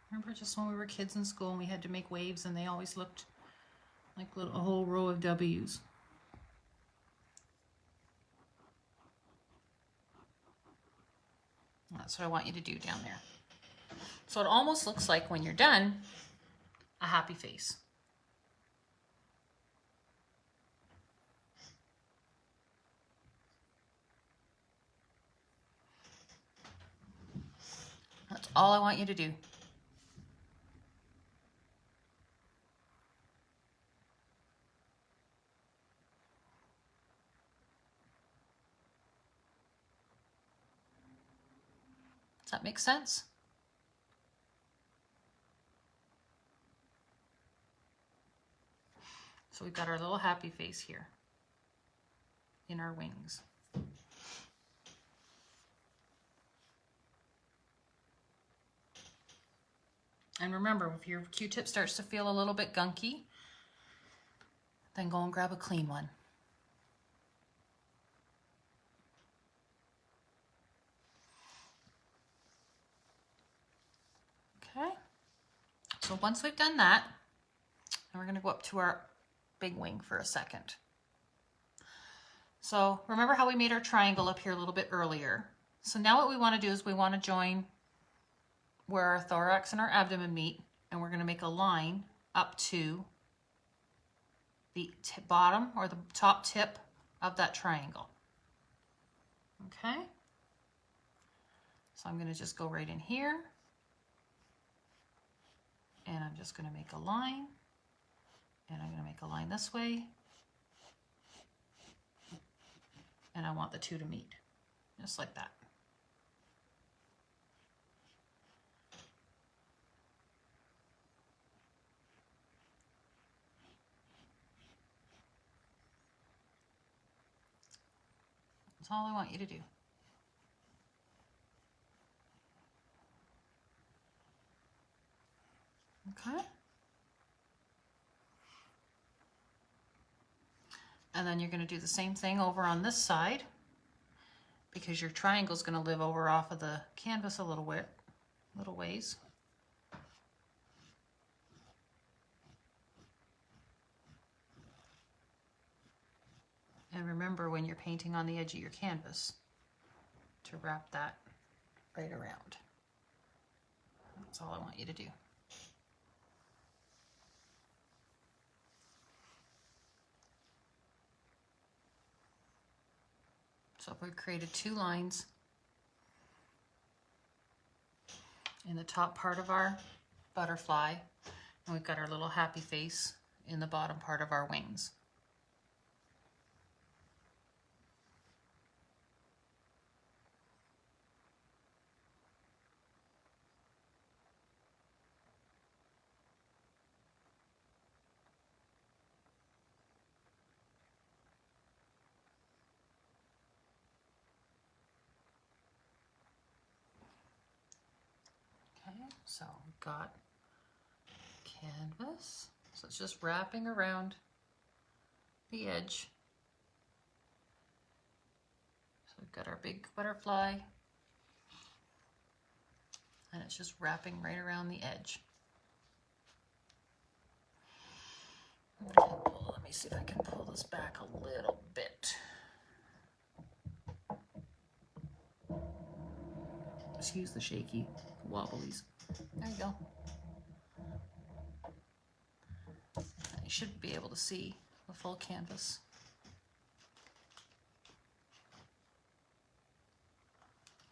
Remember just when we were kids in school and we had to make waves and they always looked like a whole row of W's. That's what I want you to do down there. So it almost looks like when you're done, a happy face. That's all I want you to do. Does that make sense? So we've got our little happy face here in our wings. And remember, if your Q-tip starts to feel a little bit gunky, then go and grab a clean one. Okay, so once we've done that, then we're going to go up to our big wing for a second. So remember how we made our triangle up here a little bit earlier. So now what we want to do is we want to join where our thorax and our abdomen meet, and we're going to make a line up to the bottom or the top tip of that triangle. Okay, so I'm going to just go right in here, and I'm just going to make a line, and I'm going to make a line this way, and I want the two to meet, just like that. That's all I want you to do. Okay. And then you're going to do the same thing over on this side, because your triangle is going to live over off of the canvas a little ways. And remember when you're painting on the edge of your canvas to wrap that right around. That's all I want you to do. So if we created two lines in the top part of our butterfly, and we've got our little happy face in the bottom part of our wings. Okay, so we've got canvas. So it's just wrapping around the edge. So we've got our big butterfly, and it's just wrapping right around the edge. Let me see if I can pull this back a little bit. Excuse the shaky wobblies. There you go. You should be able to see the full canvas.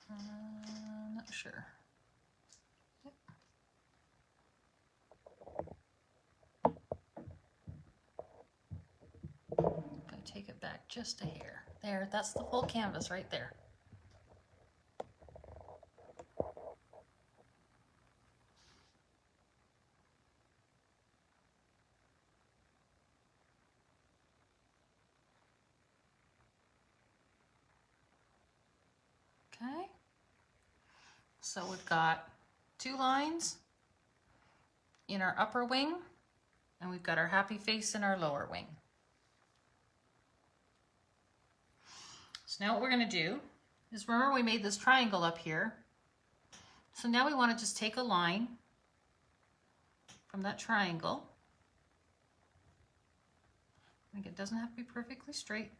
Not sure. Yep. If I take it back just a hair. There, that's the full canvas right there. Okay, so we've got 2 lines in our upper wing, and we've got our happy face in our lower wing. So now what we're going to do is, remember we made this triangle up here. So now we want to just take a line from that triangle. I think it doesn't have to be perfectly straight.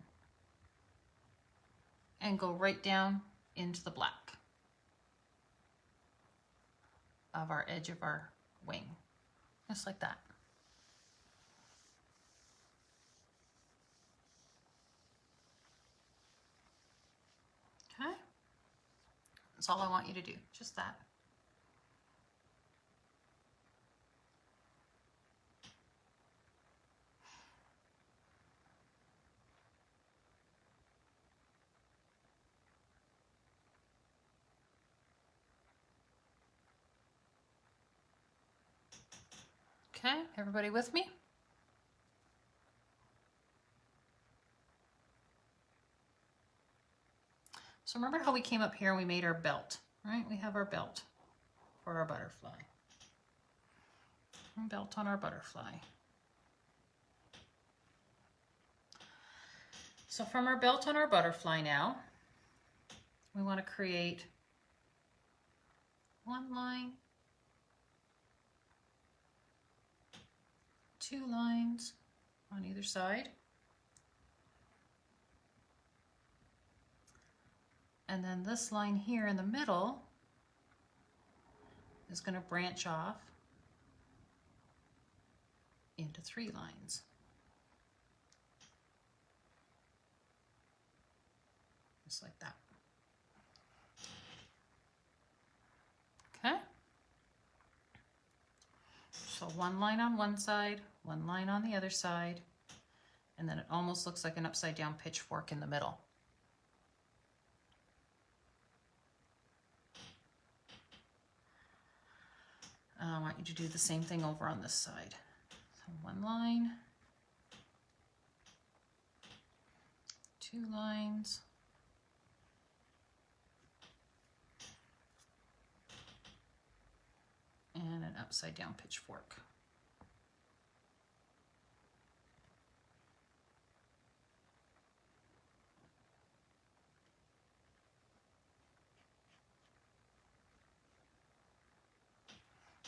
And go right down into the black of our edge of our wing, just like that. Okay, that's all I want you to do, just that. Okay, everybody with me? So remember how we came up here and we made our belt, right? We have our belt for our butterfly. Belt on our butterfly. So from our belt on our butterfly now, we want to create 1 line, 2 lines on either side. And then this line here in the middle is going to branch off into 3 lines. Just like that. Okay? So 1 line on one side, 1 line on the other side, and then it almost looks like an upside down pitchfork in the middle. I want you to do the same thing over on this side. So 1 line, 2 lines, and an upside down pitchfork.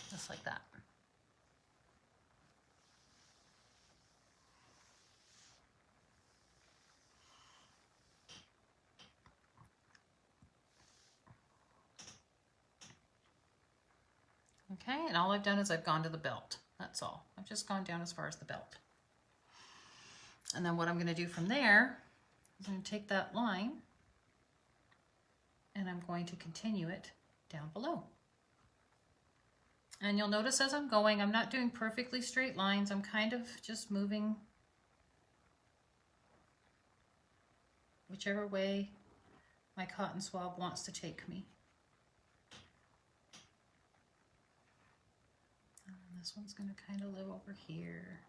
Just like that. Okay, and all I've done is I've gone to the belt. That's all. I've just gone down as far as the belt. And then what I'm going to do from there is I'm going to take that line and I'm going to continue it down below. And you'll notice as I'm going, I'm not doing perfectly straight lines. I'm kind of just moving whichever way my cotton swab wants to take me. And this one's going to kind of live over here.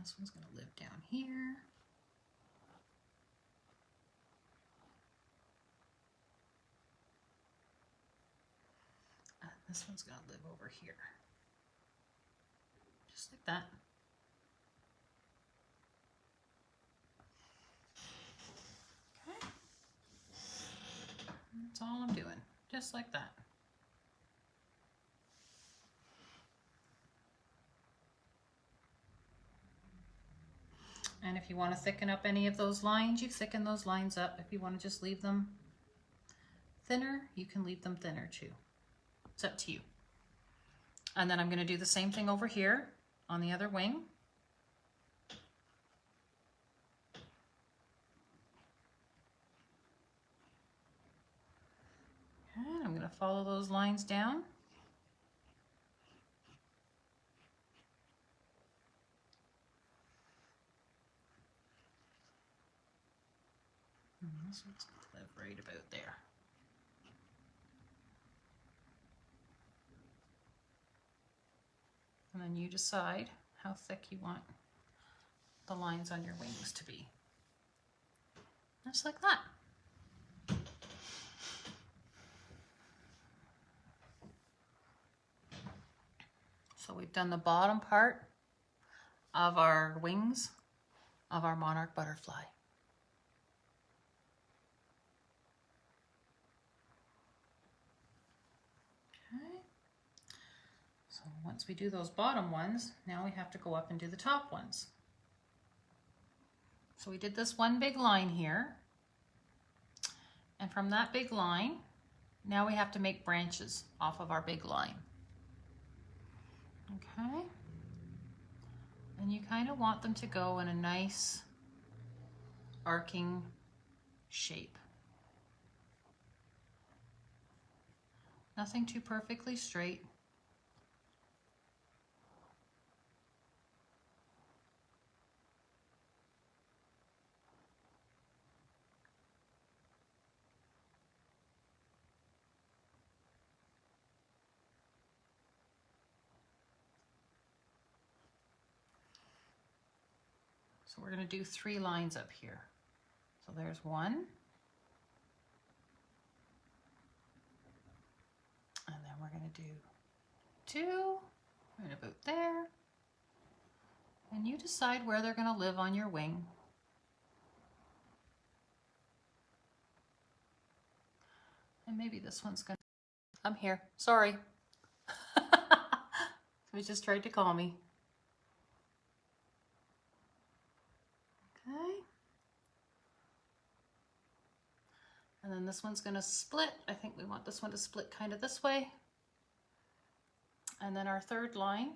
this one's going to live down here. And this one's going to live over here. Just like that. Okay. That's all I'm doing. Just like that. And if you want to thicken up any of those lines, you thicken those lines up. If you want to just leave them thinner, you can leave them thinner too. It's up to you. And then I'm going to do the same thing over here on the other wing. And I'm going to follow those lines down. And this one's going to live right about there. And then you decide how thick you want the lines on your wings to be. Just like that. So we've done the bottom part of our wings of our monarch butterfly. Okay. So once we do those bottom ones, now we have to go up and do the top ones. So we did this one big line here. And from that big line, now we have to make branches off of our big line. Okay. And you kind of want them to go in a nice arcing shape. Nothing too perfectly straight. So we're going to do 3 lines up here. So there's 1. And then we're going to do 2, right about there. And you decide where they're going to live on your wing. And maybe this one's going to... I'm here. Sorry. Somebody just tried to call me. Okay. And then this one's going to split. I think we want this one to split kind of this way. And then our third line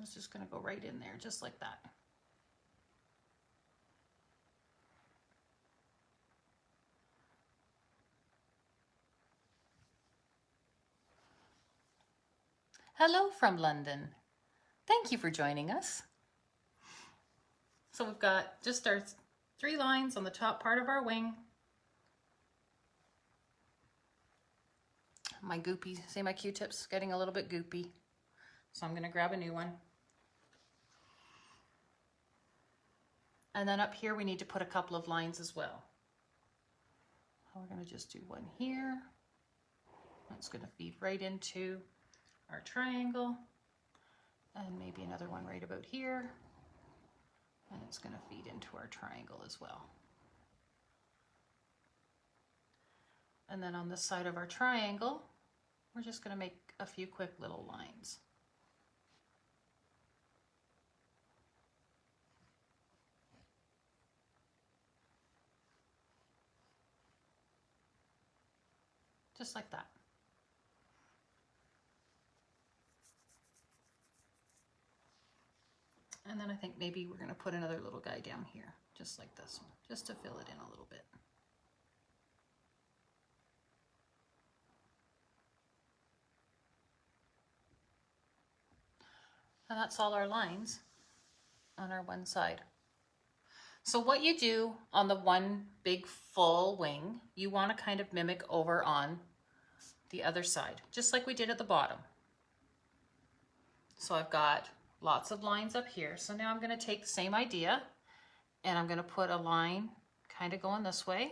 is just going to go right in there, just like that. Hello from London. Thank you for joining us. So we've got just our 3 lines on the top part of our wing. My goopy, see my Q-tips getting a little bit goopy. So I'm going to grab a new one. And then up here we need to put a couple of lines as well. So we're going to just do one here. That's going to feed right into our triangle. And maybe another one right about here. And it's going to feed into our triangle as well. And then on this side of our triangle, we're just going to make a few quick little lines. Just like that. And then I think maybe we're going to put another little guy down here, just like this one, just to fill it in a little bit. And that's all our lines on our one side. So what you do on the one big full wing, you want to kind of mimic over on the other side, just like we did at the bottom. So I've got lots of lines up here. So now I'm going to take the same idea and I'm going to put a line kind of going this way,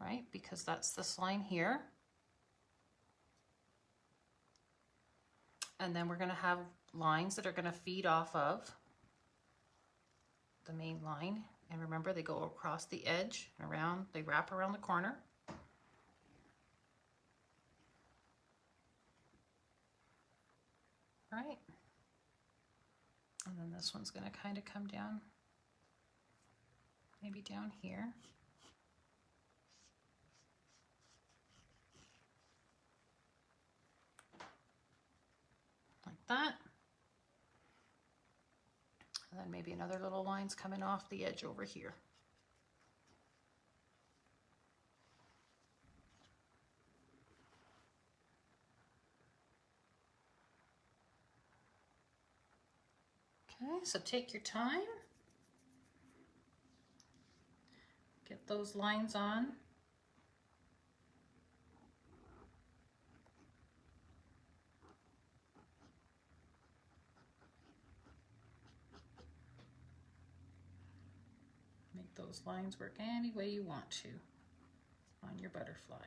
right? Because that's this line here. And then we're going to have lines that are going to feed off of the main line. And remember, they go across the edge and around, they wrap around the corner. Right? And then this one's going to kind of come down, maybe down here. Like that. And then maybe another little line's coming off the edge over here. Okay, so take your time. Get those lines on. Make those lines work any way you want to on your butterfly.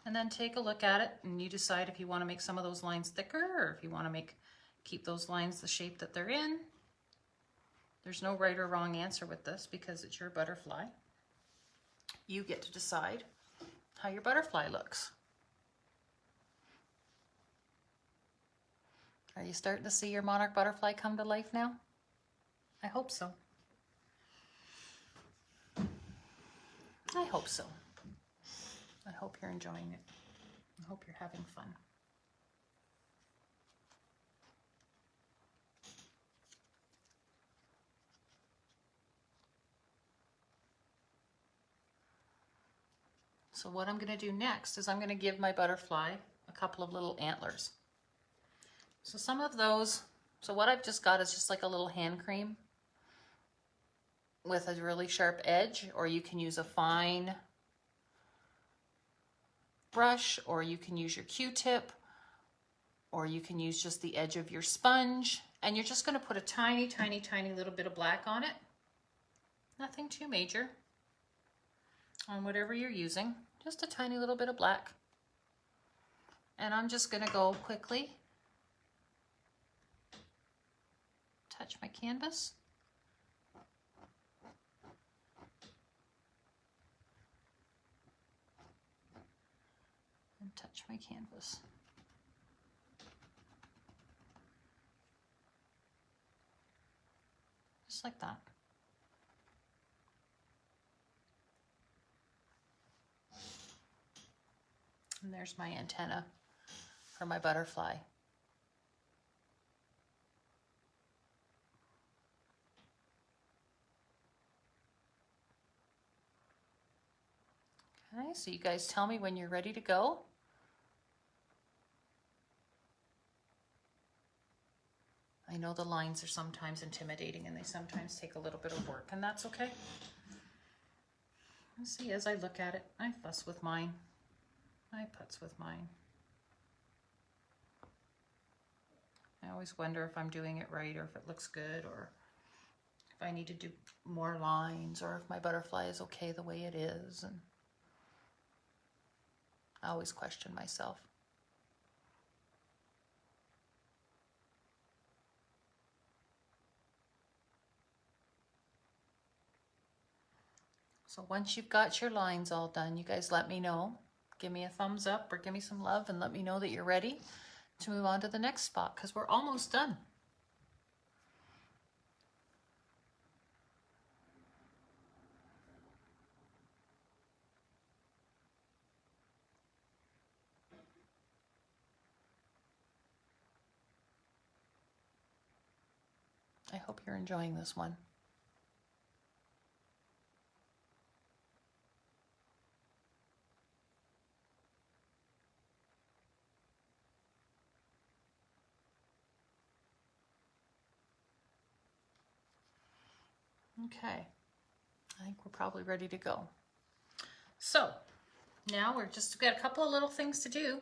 And then take a look at it and you decide if you want to make some of those lines thicker or if you want to keep those lines the shape that they're in. There's no right or wrong answer with this because it's your butterfly. You get to decide how your butterfly looks. Are you starting to see your monarch butterfly come to life now? I hope so. I hope so. I hope you're enjoying it. I hope you're having fun. So what I'm going to do next is I'm going to give my butterfly a couple of little antlers. So some of those, so what I've just got is just like a little hand cream with a really sharp edge, or you can use a fine brush, or you can use your Q-tip, or you can use just the edge of your sponge, and you're just going to put a tiny, tiny, tiny little bit of black on it. Nothing too major on whatever you're using, just a tiny little bit of black. And I'm just going to go quickly touch my canvas. And touch my canvas. Just like that. And there's my antenna for my butterfly. Okay, so you guys tell me when you're ready to go. I know the lines are sometimes intimidating and they sometimes take a little bit of work, and that's okay. Let's see, as I look at it, I fuss with mine. I putz with mine. I always wonder if I'm doing it right or if it looks good or if I need to do more lines or if my butterfly is okay the way it is. And I always question myself. So once you've got your lines all done, you guys let me know. Give me a thumbs up or give me some love and let me know that you're ready to move on to the next spot because we're almost done. I hope you're enjoying this one. Okay, I think we're probably ready to go. So now we've got a couple of little things to do,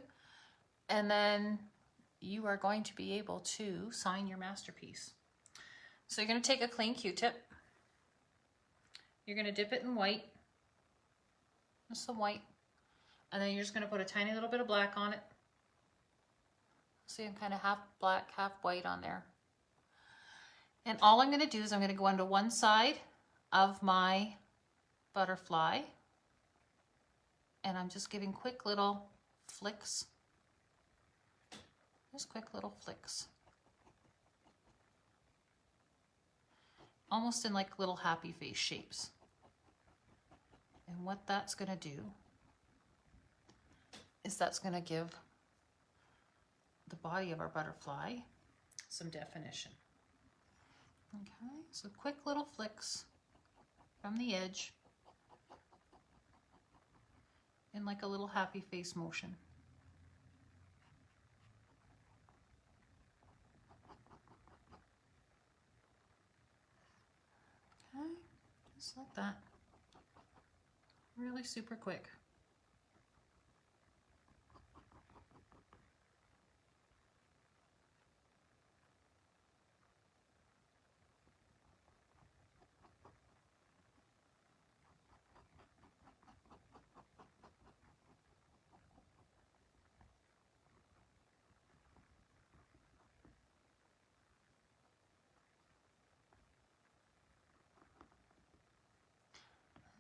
and then you are going to be able to sign your masterpiece. So you're going to take a clean Q-tip. You're going to dip it in white, just some white, and then you're just going to put a tiny little bit of black on it. See, I'm kind of half black, half white on there. And all I'm going to do is I'm going to go onto one side of my butterfly, and I'm just giving quick little flicks. Just quick little flicks. Almost in like little happy face shapes. And what that's going to do is that's going to give the body of our butterfly some definition. Okay, so quick little flicks from the edge in like a little happy face motion. Okay, just like that. Really super quick.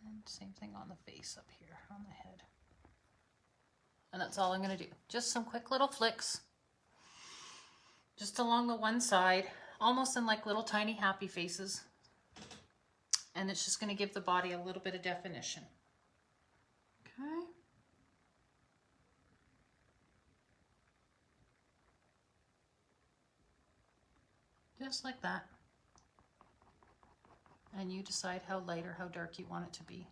And same thing on the face up here, on the head. And that's all I'm going to do. Just some quick little flicks. Just along the one side, almost in like little tiny happy faces. And it's just going to give the body a little bit of definition. Okay. Just like that. And you decide how light or how dark you want it to be.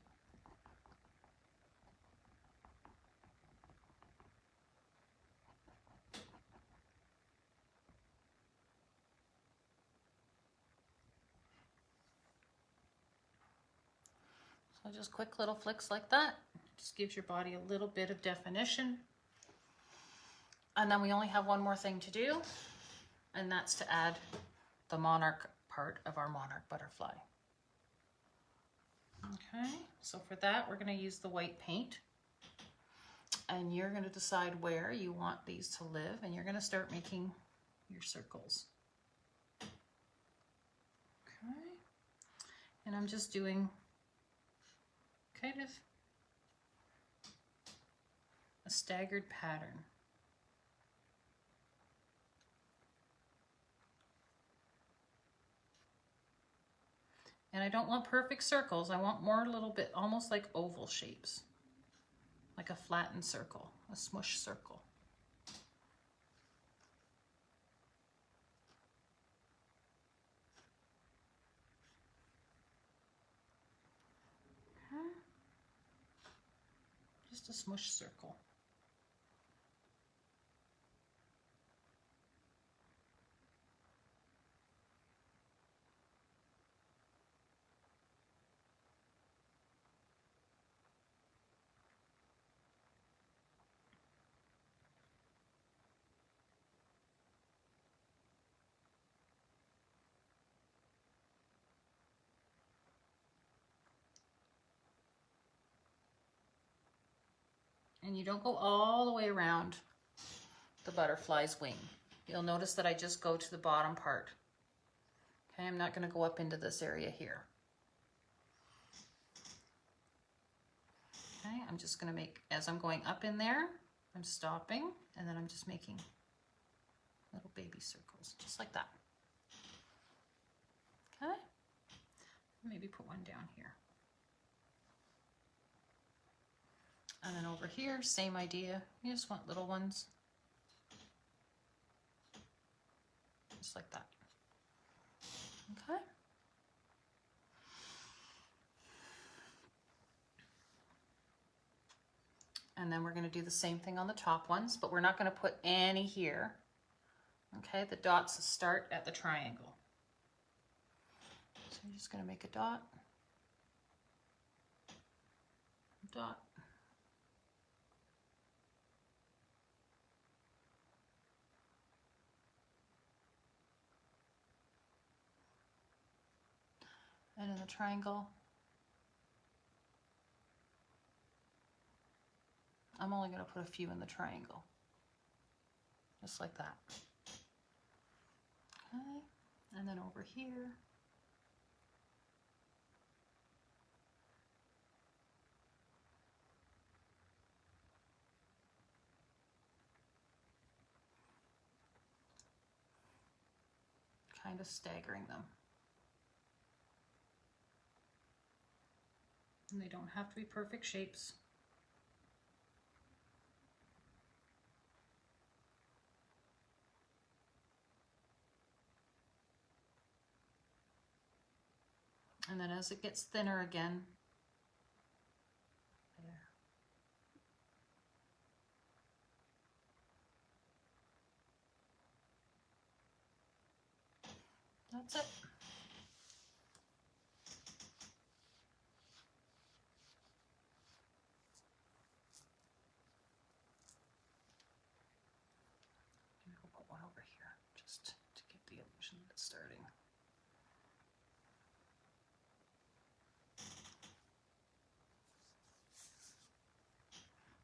So just quick little flicks like that. Just gives your body a little bit of definition. And then we only have one more thing to do, and that's to add the monarch part of our monarch butterfly. Okay, so for that we're going to use the white paint, and you're going to decide where you want these to live, and you're going to start making your circles. Okay, and I'm just doing kind of a staggered pattern. And I don't want perfect circles. I want more little bit, almost like oval shapes. Like a flattened circle, a smush circle. Okay. Just a smush circle. And you don't go all the way around the butterfly's wing. You'll notice that I just go to the bottom part. Okay, I'm not going to go up into this area here. Okay, I'm just going to make, as I'm going up in there, I'm stopping, and then I'm just making little baby circles, just like that. Okay, maybe put one down here. And then over here, same idea. You just want little ones. Just like that. Okay. And then we're going to do the same thing on the top ones, but we're not going to put any here. Okay, the dots start at the triangle. So I'm just going to make a dot. dot. And in the triangle, I'm only going to put a few in the triangle. Just like that. Okay, and then over here. Kind of staggering them. And they don't have to be perfect shapes. And then as it gets thinner again, there. That's it. I'll put one over here just to get the illusion that it's starting.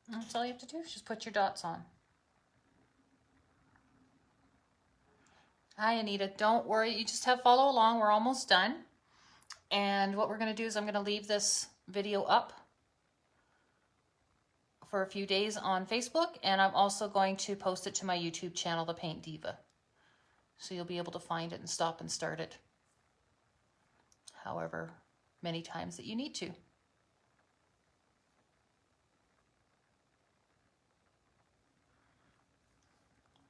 And that's all you have to do is just put your dots on. Hi Anita, don't worry, you just have follow along, we're almost done. And what we're going to do is I'm going to leave this video up for a few days on Facebook, and I'm also going to post it to my YouTube channel, The Paint Diva. So you'll be able to find it and stop and start it however many times that you need to.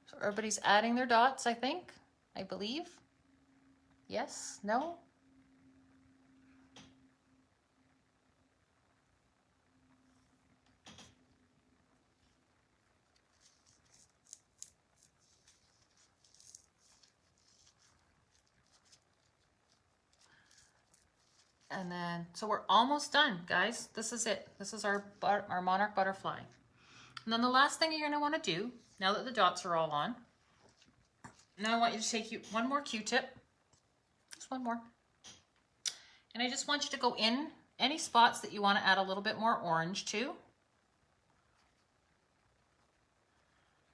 So everybody's adding their dots, I think, I believe. Yes? No? And then, so we're almost done, guys. This is it. This is our monarch butterfly. And then the last thing you're going to want to do, now that the dots are all on, now I want you to take one more Q-tip, just one more. And I just want you to go in any spots that you want to add a little bit more orange to.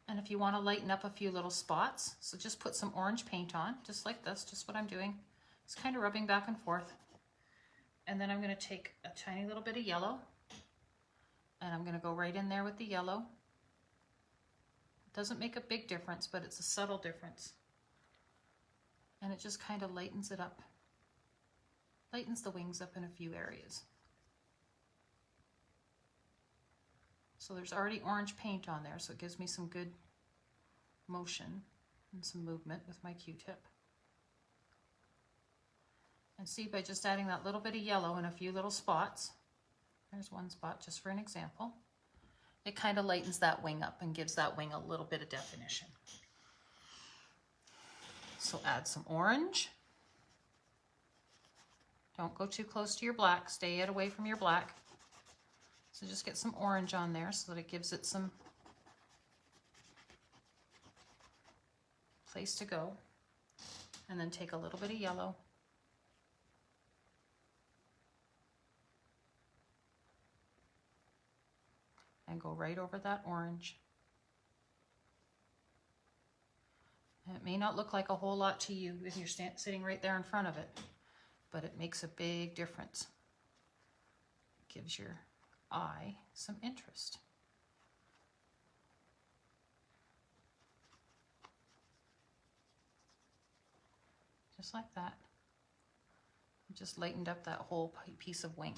And if you want to lighten up a few little spots, so just put some orange paint on, just like this, just what I'm doing. It's kind of rubbing back and forth. And then I'm going to take a tiny little bit of yellow, and I'm going to go right in there with the yellow. It doesn't make a big difference, but it's a subtle difference. And it just kind of lightens it up. Lightens the wings up in a few areas. So there's already orange paint on there, so it gives me some good motion and some movement with my Q-tip. And see, by just adding that little bit of yellow in a few little spots, there's one spot just for an example, it kind of lightens that wing up and gives that wing a little bit of definition. So add some orange. Don't go too close to your black, stay away from your black. So just get some orange on there so that it gives it some place to go. And then take a little bit of yellow. And go right over that orange. And it may not look like a whole lot to you if you're sitting right there in front of it, but it makes a big difference. It gives your eye some interest. Just like that. It just lightened up that whole piece of wing.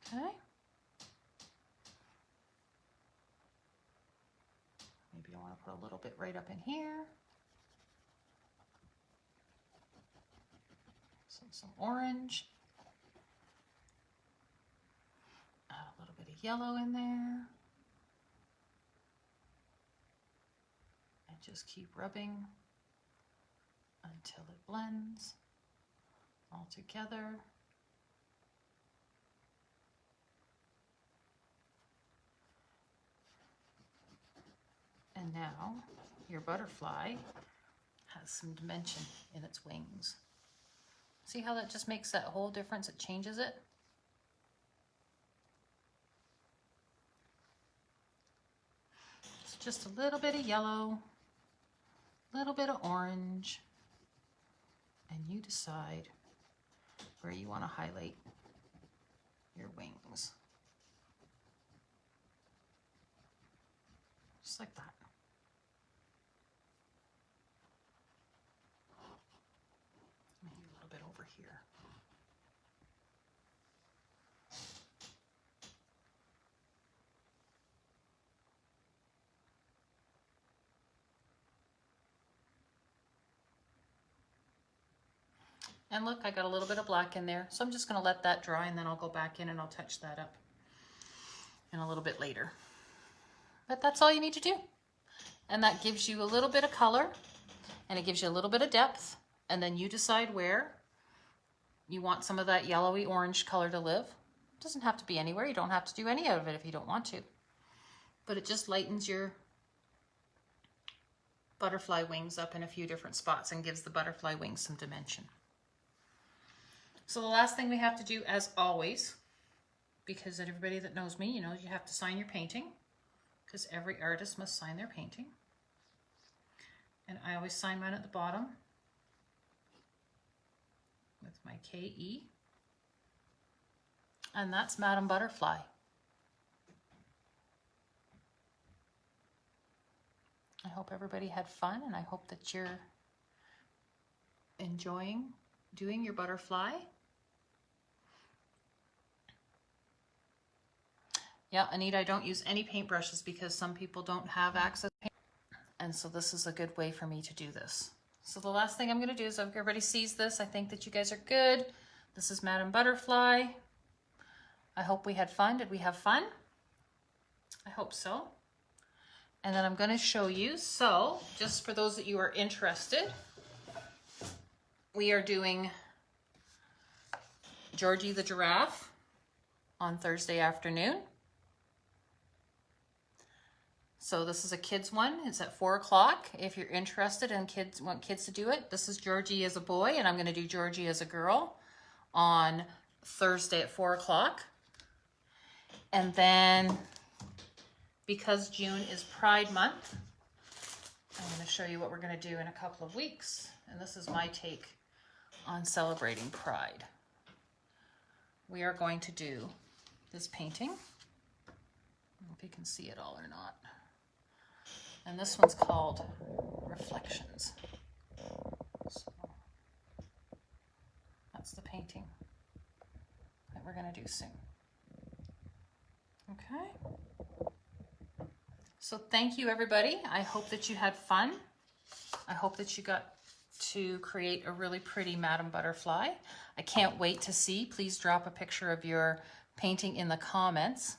Okay. Maybe I want to put a little bit right up in here. Some orange. Add a little bit of yellow in there. And just keep rubbing until it blends all together. now your butterfly has some dimension in its wings. See how that just makes that whole difference? It changes it. It's just a little bit of yellow, a little bit of orange, and you decide where you want to highlight your wings. Just like that. Maybe a little bit over here. And look, I got a little bit of black in there, so I'm just going to let that dry, and then I'll go back in and I'll touch that up in a little bit later. But that's all you need to do. And that gives you a little bit of color, and it gives you a little bit of depth, and then you decide where you want some of that yellowy orange color to live. It doesn't have to be anywhere. You don't have to do any of it if you don't want to. But it just lightens your butterfly wings up in a few different spots and gives the butterfly wings some dimension. So the last thing we have to do, as always, because everybody that knows me, you know, you have to sign your painting, because every artist must sign their painting. And I always sign mine at the bottom with my KE. And that's Madam Butterfly. I hope everybody had fun, and I hope that you're enjoying doing your butterfly. Yeah, Anita, I don't use any paintbrushes because some people don't have access to paint. And so this is a good way for me to do this. So the last thing I'm going to do is, everybody sees this. I think that you guys are good. This is Madam Butterfly. I hope we had fun. Did we have fun? I hope so. And then I'm going to show you. So just for those that you are interested, we are doing Georgie the giraffe on Thursday afternoon. So this is a kids one. It's at 4 o'clock. If you're interested and want kids to do it, this is Georgie as a boy, and I'm going to do Georgie as a girl on Thursday at 4 o'clock. And then, because June is Pride Month, I'm going to show you what we're going to do in a couple of weeks. And this is my take on celebrating Pride. We are going to do this painting. I don't know if you can see it all or not. And this one's called Reflections. So that's the painting that we're going to do soon. Okay. So thank you, everybody. I hope that you had fun. I hope that you got to create a really pretty Madam Butterfly. I can't wait to see. Please drop a picture of your painting in the comments.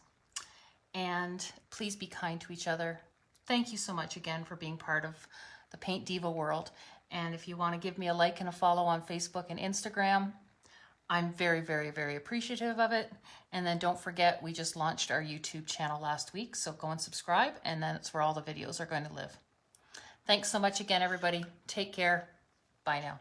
And please be kind to each other. Thank you so much again for being part of the Paint Diva world. And if you want to give me a like and a follow on Facebook and Instagram, I'm very, very, very appreciative of it. And then don't forget, we just launched our YouTube channel last week, so go and subscribe, and then it's where all the videos are going to live. Thanks so much again, everybody. Take care. Bye now.